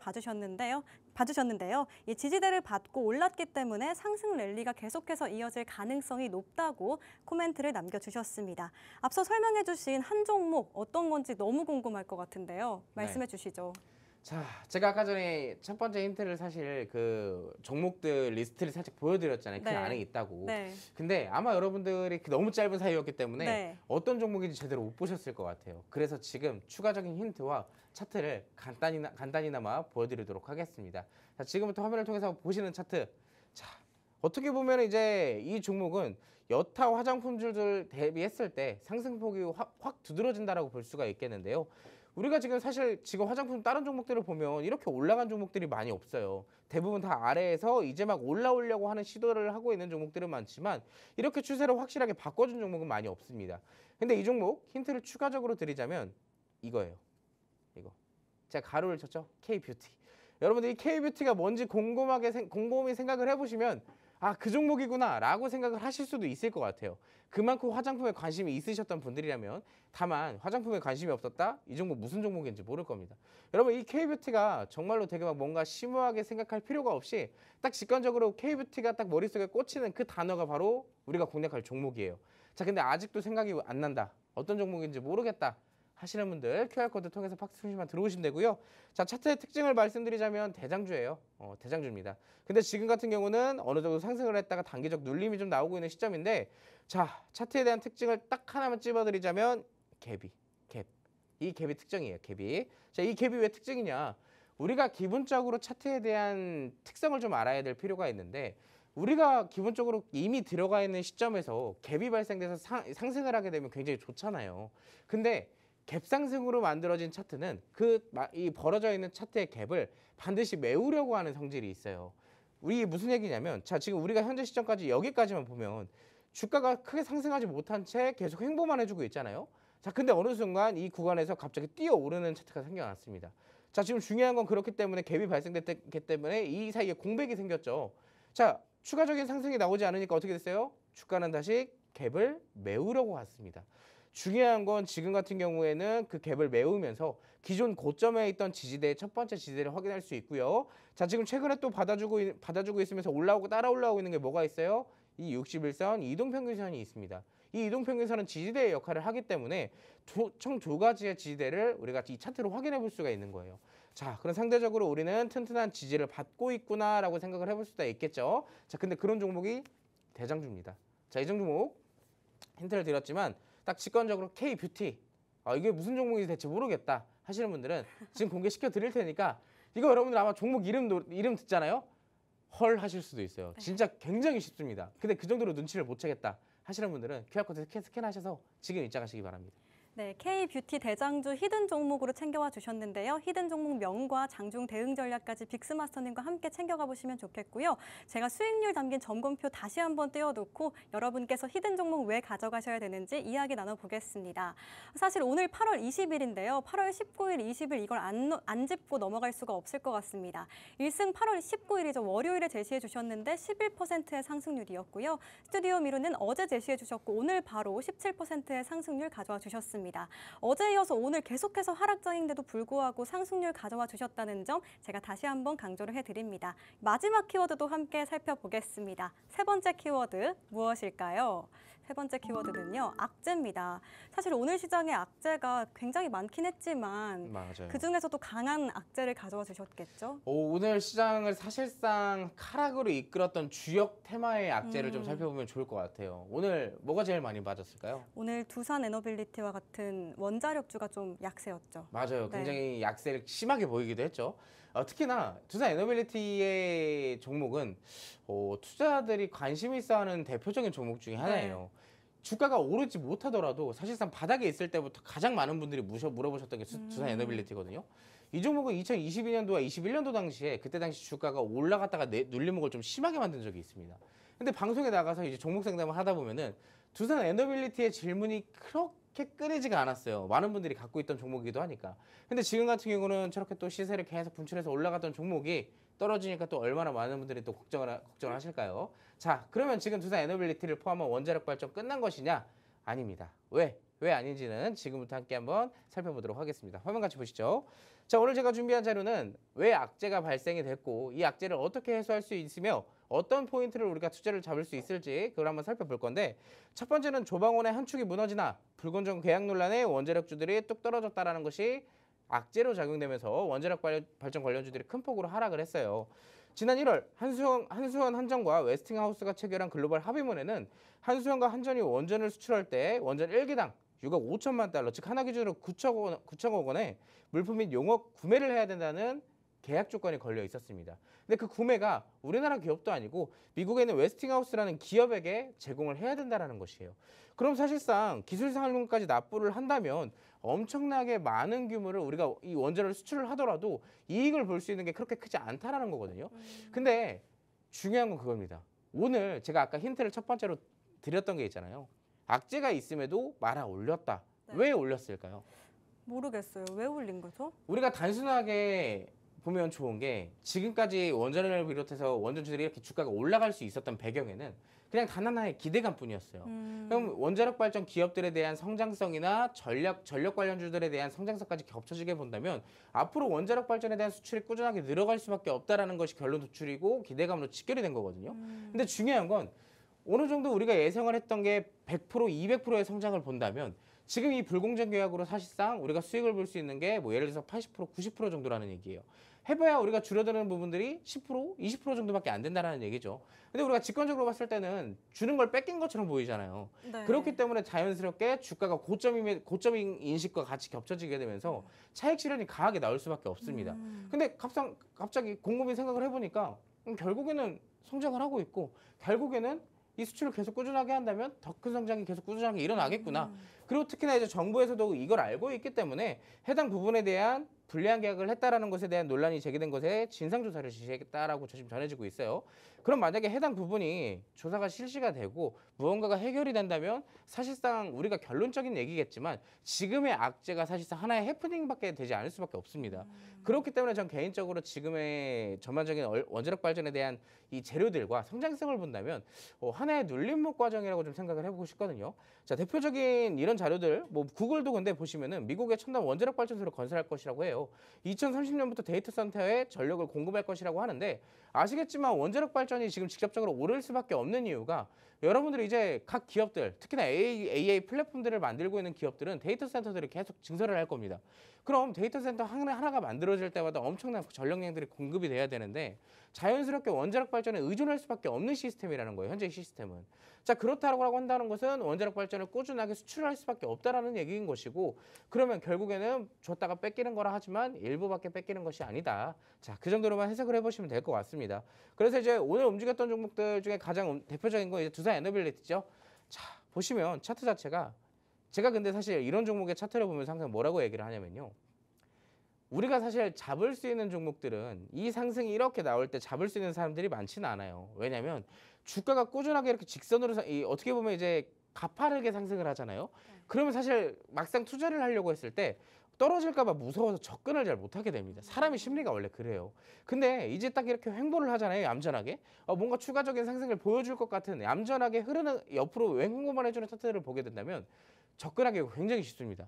봐주셨는데요. 이 지지대를 받고 올랐기 때문에 상승 랠리가 계속해서 이어질 가능성이 높다고 코멘트를 남겨주셨습니다. 앞서 설명해주신 한 종목 어떤 건지 너무 궁금할 것 같은데요. 말씀해 주시죠. 자, 제가 아까 전에 첫 번째 힌트를 사실 그 종목들 리스트를 살짝 보여드렸잖아요. 그 네. 안에 있다고. 네. 근데 아마 여러분들이 너무 짧은 사이였기 때문에 네. 어떤 종목인지 제대로 못 보셨을 것 같아요. 그래서 지금 추가적인 힌트와 차트를 간단히나마 보여드리도록 하겠습니다. 자, 지금부터 화면을 통해서 보시는 차트. 자, 어떻게 보면 이제 이 종목은 여타 화장품주들 대비했을 때 상승폭이 확 두드러진다라고 볼 수가 있겠는데요. 우리가 지금 사실 지금 화장품 다른 종목들을 보면 이렇게 올라간 종목들이 많이 없어요. 대부분 다 아래에서 이제 막 올라오려고 하는 시도를 하고 있는 종목들은 많지만 이렇게 추세를 확실하게 바꿔준 종목은 많이 없습니다. 근데 이 종목 힌트를 추가적으로 드리자면 이거예요. 이거. 제가 가로를 쳤죠. K뷰티. 여러분들이 K뷰티가 뭔지 곰곰이 생각을 해보시면 아, 그 종목이구나 라고 생각을 하실 수도 있을 것 같아요. 그만큼 화장품에 관심이 있으셨던 분들이라면 다만 화장품에 관심이 없었다? 이 종목 무슨 종목인지 모를 겁니다. 여러분 이 K뷰티가 정말로 되게 막 뭔가 심오하게 생각할 필요가 없이 딱 직관적으로 K뷰티가 딱 머릿속에 꽂히는 그 단어가 바로 우리가 공략할 종목이에요. 자, 근데 아직도 생각이 안 난다. 어떤 종목인지 모르겠다. 하시는 분들 QR코드 통해서 박스통신만 들어오시면 되고요. 자, 차트의 특징을 말씀드리자면 대장주예요. 대장주입니다. 근데 지금 같은 경우는 어느 정도 상승을 했다가 단기적 눌림이 좀 나오고 있는 시점인데 자, 차트에 대한 특징을 딱 하나만 찝어드리자면 갭. 이 갭이 특징이에요. 갭이. 자, 이 갭이 왜 특징이냐? 우리가 기본적으로 차트에 대한 특성을 좀 알아야 될 필요가 있는데 우리가 기본적으로 이미 들어가 있는 시점에서 갭이 발생돼서 상승을 하게 되면 굉장히 좋잖아요. 근데 갭 상승으로 만들어진 차트는 이 벌어져 있는 차트의 갭을 반드시 메우려고 하는 성질이 있어요. 우리 무슨 얘기냐면 자, 지금 우리가 현재 시점까지 여기까지만 보면 주가가 크게 상승하지 못한 채 계속 횡보만 해주고 있잖아요. 자, 근데 어느 순간 이 구간에서 갑자기 뛰어오르는 차트가 생겨났습니다. 자, 지금 중요한 건 그렇기 때문에 갭이 발생됐기 때문에 이 사이에 공백이 생겼죠. 자, 추가적인 상승이 나오지 않으니까 어떻게 됐어요? 주가는 다시 갭을 메우려고 왔습니다. 중요한 건 지금 같은 경우에는 그 갭을 메우면서 기존 고점에 있던 지지대의 첫 번째 지지대를 확인할 수 있고요. 자, 지금 최근에 또 받아주고 있으면서 따라 올라오고 있는 게 뭐가 있어요? 이 61선 이동평균선이 있습니다. 이 이동평균선은 지지대의 역할을 하기 때문에 총 두 가지의 지지대를 우리가 이 차트로 확인해 볼 수가 있는 거예요. 자, 그럼 상대적으로 우리는 튼튼한 지지를 받고 있구나라고 생각을 해볼 수도 있겠죠. 자, 근데 그런 종목이 대장주입니다. 자, 이 종목 힌트를 드렸지만 딱 직관적으로 K뷰티. 이게 무슨 종목인지 대체 모르겠다 하시는 분들은 지금 공개시켜 드릴 테니까 이거 여러분들 아마 종목 이름 듣잖아요. 헐 하실 수도 있어요. 진짜 굉장히 쉽습니다. 근데 그 정도로 눈치를 못 채겠다 하시는 분들은 QR코드 스캔하셔서 지금 입장하시기 바랍니다. 네, K뷰티 대장주 히든 종목으로 챙겨와 주셨는데요. 히든 종목 명과 장중 대응 전략까지 빅스마스터님과 함께 챙겨가 보시면 좋겠고요. 제가 수익률 담긴 점검표 다시 한번 띄워놓고 여러분께서 히든 종목 왜 가져가셔야 되는지 이야기 나눠보겠습니다. 사실 오늘 8월 20일인데요. 8월 19일, 20일 이걸 안 짚고 넘어갈 수가 없을 것 같습니다. 1승 8월 19일이죠. 월요일에 제시해 주셨는데 11%의 상승률이었고요. 스튜디오 미루는 어제 제시해 주셨고 오늘 바로 17%의 상승률 가져와 주셨습니다. 어제 이어서 오늘 계속해서 하락장인데도 불구하고 상승률 가져와 주셨다는 점 제가 다시 한번 강조를 해드립니다. 마지막 키워드도 함께 살펴보겠습니다. 세 번째 키워드 무엇일까요? 세 번째 키워드는요, 악재입니다. 사실 오늘 시장에 악재가 굉장히 많긴 했지만 맞아요. 그중에서도 강한 악재를 가져와 주셨겠죠? 오늘 시장을 사실상 하락으로 이끌었던 주역 테마의 악재를 좀 살펴보면 좋을 것 같아요. 오늘 뭐가 제일 많이 빠졌을까요? 오늘 두산 에너빌리티와 같은 원자력주가 좀 약세였죠. 맞아요. 네. 굉장히 약세를 심하게 보이기도 했죠. 특히나 두산 에너빌리티의 종목은 투자자들이 관심 있어하는 대표적인 종목 중에 하나예요. 주가가 오르지 못하더라도 사실상 바닥에 있을 때부터 가장 많은 분들이 물어보셨던 게 두산 에너빌리티거든요. 이 종목은 2022년도와 21년도 당시에 그때 당시 주가가 올라갔다가 눌림목을 좀 심하게 만든 적이 있습니다. 근데 방송에 나가서 이제 종목 상담을 하다 보면은 두산 에너빌리티의 질문이 그렇게 끊이지가 않았어요. 많은 분들이 갖고 있던 종목이기도 하니까. 근데 지금 같은 경우는 저렇게 또 시세를 계속 분출해서 올라갔던 종목이 떨어지니까 또 얼마나 많은 분들이 또 걱정을 하실까요? 자, 그러면 지금 두산 에너빌리티를 포함한 원자력 발전 끝난 것이냐? 아닙니다. 왜 아닌지는 지금부터 함께 한번 살펴보도록 하겠습니다. 화면 같이 보시죠. 자, 오늘 제가 준비한 자료는 왜 악재가 발생이 됐고 이 악재를 어떻게 해소할 수 있으며 어떤 포인트를 우리가 투자를 잡을 수 있을지 그걸 한번 살펴볼 건데, 첫 번째는 조방원의 한 축이 무너지나 불공정 계약 논란에 원자력주들이 뚝 떨어졌다라는 것이 악재로 작용되면서 원자력 발전 관련주들이 큰 폭으로 하락을 했어요. 지난 1월 한수원 한전과 웨스팅하우스가 체결한 글로벌 합의문에는 한수원과 한전이 원전을 수출할 때 원전 1기당 6억 5천만 달러, 즉 하나 기준으로 9천억 원의 물품 및 용역 구매를 해야 된다는 계약 조건이 걸려 있었습니다. 근데 그 구매가 우리나라 기업도 아니고 미국에 있는 웨스팅하우스라는 기업에게 제공을 해야 된다는 것이에요. 그럼 사실상 기술상한론까지 납부를 한다면 엄청나게 많은 규모를 우리가 이 원전을 수출을 하더라도 이익을 볼 수 있는 게 그렇게 크지 않다라는 거거든요. 근데 중요한 건 그겁니다. 오늘 제가 아까 힌트를 첫 번째로 드렸던 게 있잖아요. 악재가 있음에도 말아 올렸다. 네. 왜 올렸을까요? 모르겠어요. 왜 올린 거죠? 우리가 단순하게 보면 좋은 게 지금까지 원전을 비롯해서 원전주들이 이렇게 주가가 올라갈 수 있었던 배경에는 그냥 단 하나의 기대감뿐이었어요. 그럼 원자력 발전 기업들에 대한 성장성이나 전력 관련주들에 대한 성장성까지 겹쳐지게 본다면 앞으로 원자력 발전에 대한 수출이 꾸준하게 늘어갈 수밖에 없다라는 것이 결론 도출이고 기대감으로 직결이 된 거거든요. 근데 중요한 건 어느 정도 우리가 예상을 했던 게 100%, 200%의 성장을 본다면 지금 이 불공정 계약으로 사실상 우리가 수익을 볼 수 있는 게 뭐 예를 들어서 80%, 90% 정도라는 얘기예요. 해봐야 우리가 줄어드는 부분들이 10%, 20% 정도밖에 안 된다는 얘기죠. 근데 우리가 직관적으로 봤을 때는 주는 걸 뺏긴 것처럼 보이잖아요. 네. 그렇기 때문에 자연스럽게 주가가 고점인 인식과 같이 겹쳐지게 되면서 차익 실현이 강하게 나올 수밖에 없습니다. 근데 갑자기 곰곰이 생각을 해보니까 결국에는 성장을 하고 있고 결국에는 이 수출을 계속 꾸준하게 한다면 더 큰 성장이 계속 꾸준하게 일어나겠구나. 그리고 특히나 이제 정부에서도 이걸 알고 있기 때문에 해당 부분에 대한 불리한 계약을 했다라는 것에 대한 논란이 제기된 것에 진상조사를 지시했다라고 지금 전해지고 있어요. 그럼 만약에 해당 부분이 조사가 실시가 되고 무언가가 해결이 된다면 사실상 우리가 결론적인 얘기겠지만 지금의 악재가 사실상 하나의 해프닝밖에 되지 않을 수밖에 없습니다. 그렇기 때문에 전 개인적으로 지금의 전반적인 원자력 발전에 대한 이 재료들과 성장성을 본다면 하나의 눌림목 과정이라고 좀 생각을 해보고 싶거든요. 자, 대표적인 이런 자료들, 뭐 구글도 근데 보시면은 미국의 첨단 원자력 발전소를 건설할 것이라고 해요. 2030년부터 데이터 센터에 전력을 공급할 것이라고 하는데 아시겠지만 원자력 발전이 지금 직접적으로 오를 수밖에 없는 이유가 여러분들이 이제 각 기업들, 특히나 AA 플랫폼들을 만들고 있는 기업들은 데이터 센터들을 계속 증설을 할 겁니다. 그럼 데이터 센터 하나가 만들어질 때마다 엄청난 전력량들이 공급이 돼야 되는데 자연스럽게 원자력 발전에 의존할 수밖에 없는 시스템이라는 거예요. 현재 시스템은. 자, 그렇다고 한다는 것은 원자력 발전을 꾸준하게 수출할 수밖에 없다라는 얘기인 것이고, 그러면 결국에는 줬다가 뺏기는 거라 하지만 일부밖에 뺏기는 것이 아니다. 자, 그 정도로만 해석을 해보시면 될 것 같습니다. 그래서 이제 오늘 움직였던 종목들 중에 가장 대표적인 건 이제 두산 에너빌리티죠. 자, 보시면 차트 자체가, 제가 근데 사실 이런 종목의 차트를 보면서 항상 뭐라고 얘기를 하냐면요. 우리가 사실 잡을 수 있는 종목들은 이 상승이 이렇게 나올 때 잡을 수 있는 사람들이 많지는 않아요. 왜냐하면 주가가 꾸준하게 이렇게 직선으로 어떻게 보면 이제 가파르게 상승을 하잖아요. 그러면 사실 막상 투자를 하려고 했을 때 떨어질까 봐 무서워서 접근을 잘 못하게 됩니다. 사람의 심리가 원래 그래요. 근데 이제 딱 이렇게 횡보를 하잖아요. 얌전하게. 뭔가 추가적인 상승을 보여줄 것 같은 얌전하게 흐르는 옆으로 횡보만 해주는 차트를 보게 된다면 접근하기가 굉장히 쉽습니다.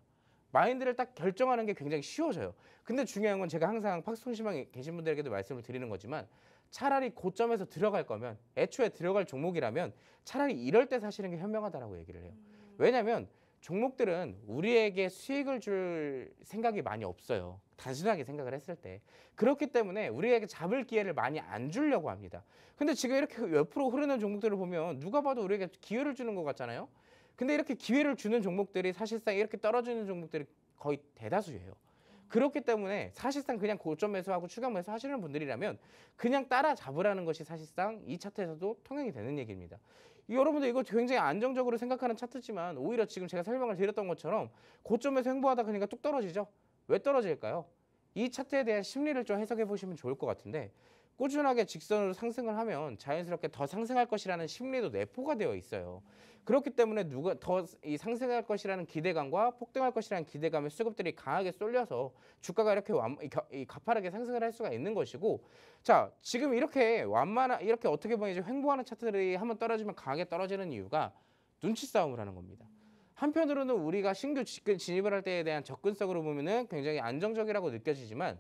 마인드를 딱 결정하는 게 굉장히 쉬워져요. 근데 중요한 건 제가 항상 팍스통신방에 계신 분들에게도 말씀을 드리는 거지만 차라리 고점에서 들어갈 거면, 애초에 들어갈 종목이라면 차라리 이럴 때 사시는 게 현명하다라고 얘기를 해요. 왜냐하면 종목들은 우리에게 수익을 줄 생각이 많이 없어요. 단순하게 생각을 했을 때. 그렇기 때문에 우리에게 잡을 기회를 많이 안 주려고 합니다. 근데 지금 이렇게 옆으로 흐르는 종목들을 보면 누가 봐도 우리에게 기회를 주는 것 같잖아요. 근데 이렇게 기회를 주는 종목들이 사실상 이렇게 떨어지는 종목들이 거의 대다수예요. 그렇기 때문에 사실상 그냥 고점 매수하고 추가 매수 하시는 분들이라면 그냥 따라잡으라는 것이 사실상 이 차트에서도 통용이 되는 얘기입니다. 여러분들 이거 굉장히 안정적으로 생각하는 차트지만 오히려 지금 제가 설명을 드렸던 것처럼 고점에서 횡보하다 그러니까 뚝 떨어지죠. 왜 떨어질까요? 이 차트에 대한 심리를 좀 해석해 보시면 좋을 것 같은데, 꾸준하게 직선으로 상승을 하면 자연스럽게 더 상승할 것이라는 심리도 내포가 되어 있어요. 그렇기 때문에 누가 더 이 상승할 것이라는 기대감과 폭등할 것이라는 기대감의 수급들이 강하게 쏠려서 주가가 이렇게 가파르게 상승을 할 수가 있는 것이고, 자, 지금 이렇게 이렇게 어떻게 보면 이제 횡보하는 차트들이 한번 떨어지면 강하게 떨어지는 이유가 눈치 싸움을 하는 겁니다. 한편으로는 우리가 신규 진입을 할 때에 대한 접근성으로 보면은 굉장히 안정적이라고 느껴지지만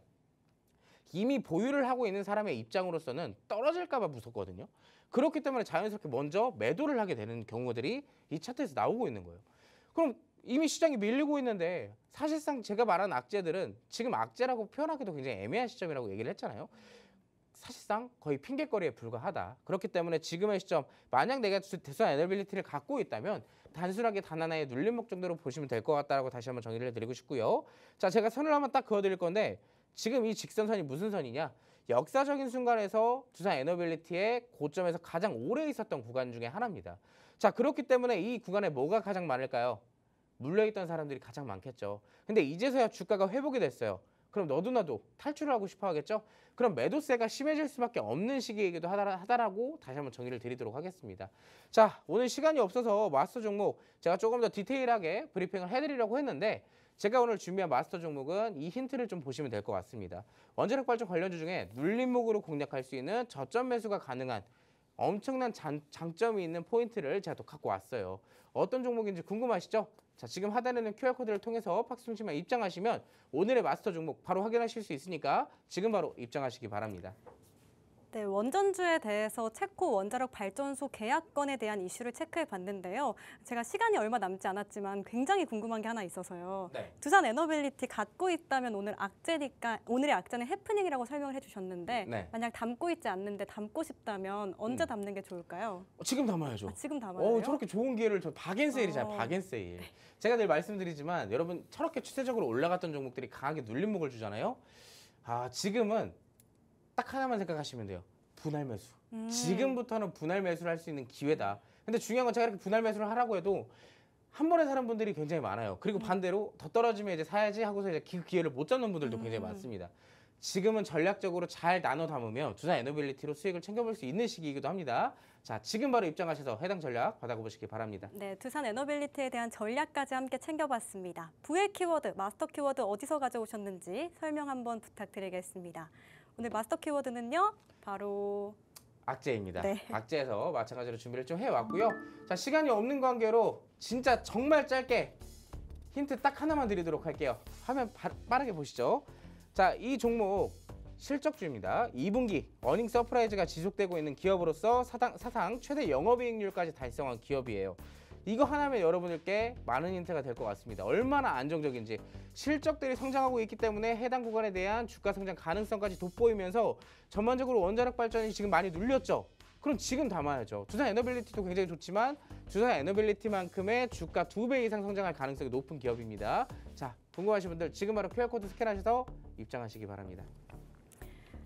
이미 보유를 하고 있는 사람의 입장으로서는 떨어질까 봐 무섭거든요. 그렇기 때문에 자연스럽게 먼저 매도를 하게 되는 경우들이 이 차트에서 나오고 있는 거예요. 그럼 이미 시장이 밀리고 있는데 사실상 제가 말한 악재들은 지금 악재라고 표현하기도 굉장히 애매한 시점이라고 얘기를 했잖아요. 사실상 거의 핑계거리에 불과하다. 그렇기 때문에 지금의 시점, 만약 내가 두산 에너빌리티를 갖고 있다면 단순하게 단 하나의 눌림목 정도로 보시면 될 것 같다라고 다시 한번 정리를 드리고 싶고요. 자, 제가 선을 한번 딱 그어드릴 건데, 지금 이 직선선이 무슨 선이냐? 역사적인 순간에서 두산 에너빌리티의 고점에서 가장 오래 있었던 구간 중에 하나입니다. 자, 그렇기 때문에 이 구간에 뭐가 가장 많을까요? 물려있던 사람들이 가장 많겠죠. 근데 이제서야 주가가 회복이 됐어요. 그럼 너도 나도 탈출을 하고 싶어 하겠죠? 그럼 매도세가 심해질 수밖에 없는 시기이기도 하다라고 다시 한번 정리를 드리도록 하겠습니다. 자, 오늘 시간이 없어서 마스터 종목 제가 조금 더 디테일하게 브리핑을 해드리려고 했는데, 제가 오늘 준비한 마스터 종목은 이 힌트를 좀 보시면 될 것 같습니다. 원자력 발전 관련주 중에 눌림목으로 공략할 수 있는 저점 매수가 가능한 엄청난 장점이 있는 포인트를 제가 또 갖고 왔어요. 어떤 종목인지 궁금하시죠? 자, 지금 하단에 있는 QR코드를 통해서 팍스통신방 입장하시면 오늘의 마스터 종목 바로 확인하실 수 있으니까 지금 바로 입장하시기 바랍니다. 네, 원전주에 대해서 체코 원자력 발전소 계약건에 대한 이슈를 체크해 봤는데요. 제가 시간이 얼마 남지 않았지만 굉장히 궁금한 게 하나 있어서요. 네. 두산 에너빌리티 갖고 있다면 오늘 악재니까 오늘의 악재는 해프닝이라고 설명을 해주셨는데 네. 만약 담고 있지 않는데 담고 싶다면 언제 담는 게 좋을까요? 지금 담아야죠. 지금 담아요? 저렇게 좋은 기회를 박앤세일이잖아요. 박앤세일. 제가 늘 말씀드리지만 여러분 저렇게 추세적으로 올라갔던 종목들이 강하게 눌림목을 주잖아요. 지금은 딱 하나만 생각하시면 돼요. 분할 매수. 지금부터는 분할 매수를 할 수 있는 기회다. 근데 중요한 건 제가 이렇게 분할 매수를 하라고 해도 한 번에 사는 분들이 굉장히 많아요. 그리고 반대로 더 떨어지면 이제 사야지 하고서 이제 기회를 못 잡는 분들도 굉장히 많습니다. 지금은 전략적으로 잘 나눠 담으면 두산 에너빌리티로 수익을 챙겨볼 수 있는 시기이기도 합니다. 자, 지금 바로 입장하셔서 해당 전략 받아보시기 바랍니다. 네, 두산 에너빌리티에 대한 전략까지 함께 챙겨봤습니다. 부의 키워드, 마스터 키워드 어디서 가져오셨는지 설명 한번 부탁드리겠습니다. 오늘 마스터 키워드는요, 바로 악재입니다. 네. 악재에서 마찬가지로 준비를 좀 해왔고요. 자, 시간이 없는 관계로 진짜 정말 짧게 힌트 딱 하나만 드리도록 할게요. 화면 빠르게 보시죠. 자, 이 종목 실적주입니다. 2분기 어닝 서프라이즈가 지속되고 있는 기업으로서 사상 최대 영업이익률까지 달성한 기업이에요. 이거 하나면 여러분들께 많은 힌트가 될 것 같습니다. 얼마나 안정적인지. 실적들이 성장하고 있기 때문에 해당 구간에 대한 주가 성장 가능성까지 돋보이면서 전반적으로 원자력 발전이 지금 많이 눌렸죠. 그럼 지금 담아야죠. 두산 에너빌리티도 굉장히 좋지만 두산 에너빌리티만큼의 주가 2배 이상 성장할 가능성이 높은 기업입니다. 자, 궁금하신 분들 지금 바로 QR코드 스캔하셔서 입장하시기 바랍니다.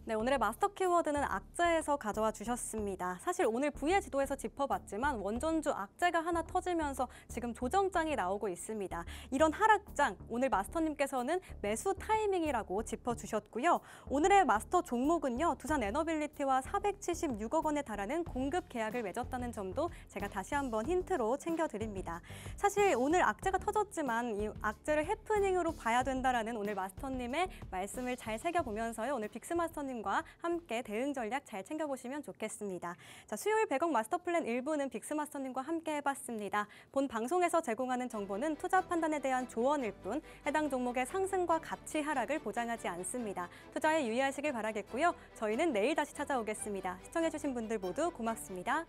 네, 오늘의 마스터 키워드는 악재에서 가져와 주셨습니다. 사실 오늘 V의 지도에서 짚어봤지만 원전주 악재가 하나 터지면서 지금 조정장이 나오고 있습니다. 이런 하락장, 오늘 마스터님께서는 매수 타이밍이라고 짚어주셨고요. 오늘의 마스터 종목은요, 두산 에너빌리티와 476억 원에 달하는 공급 계약을 맺었다는 점도 제가 다시 한번 힌트로 챙겨드립니다. 사실 오늘 악재가 터졌지만 이 악재를 해프닝으로 봐야 된다라는 오늘 마스터님의 말씀을 잘 새겨보면서요, 오늘 빅스마스터님 과 함께 대응 전략 잘 챙겨보시면 좋겠습니다. 자, 수요일 100억 마스터 플랜 1부는 빅스마스터님과 함께 해봤습니다. 본 방송에서 제공하는 정보는 투자 판단에 대한 조언일 뿐 해당 종목의 상승과 가치 하락을 보장하지 않습니다. 투자에 유의하시길 바라겠고요. 저희는 내일 다시 찾아오겠습니다. 시청해주신 분들 모두 고맙습니다.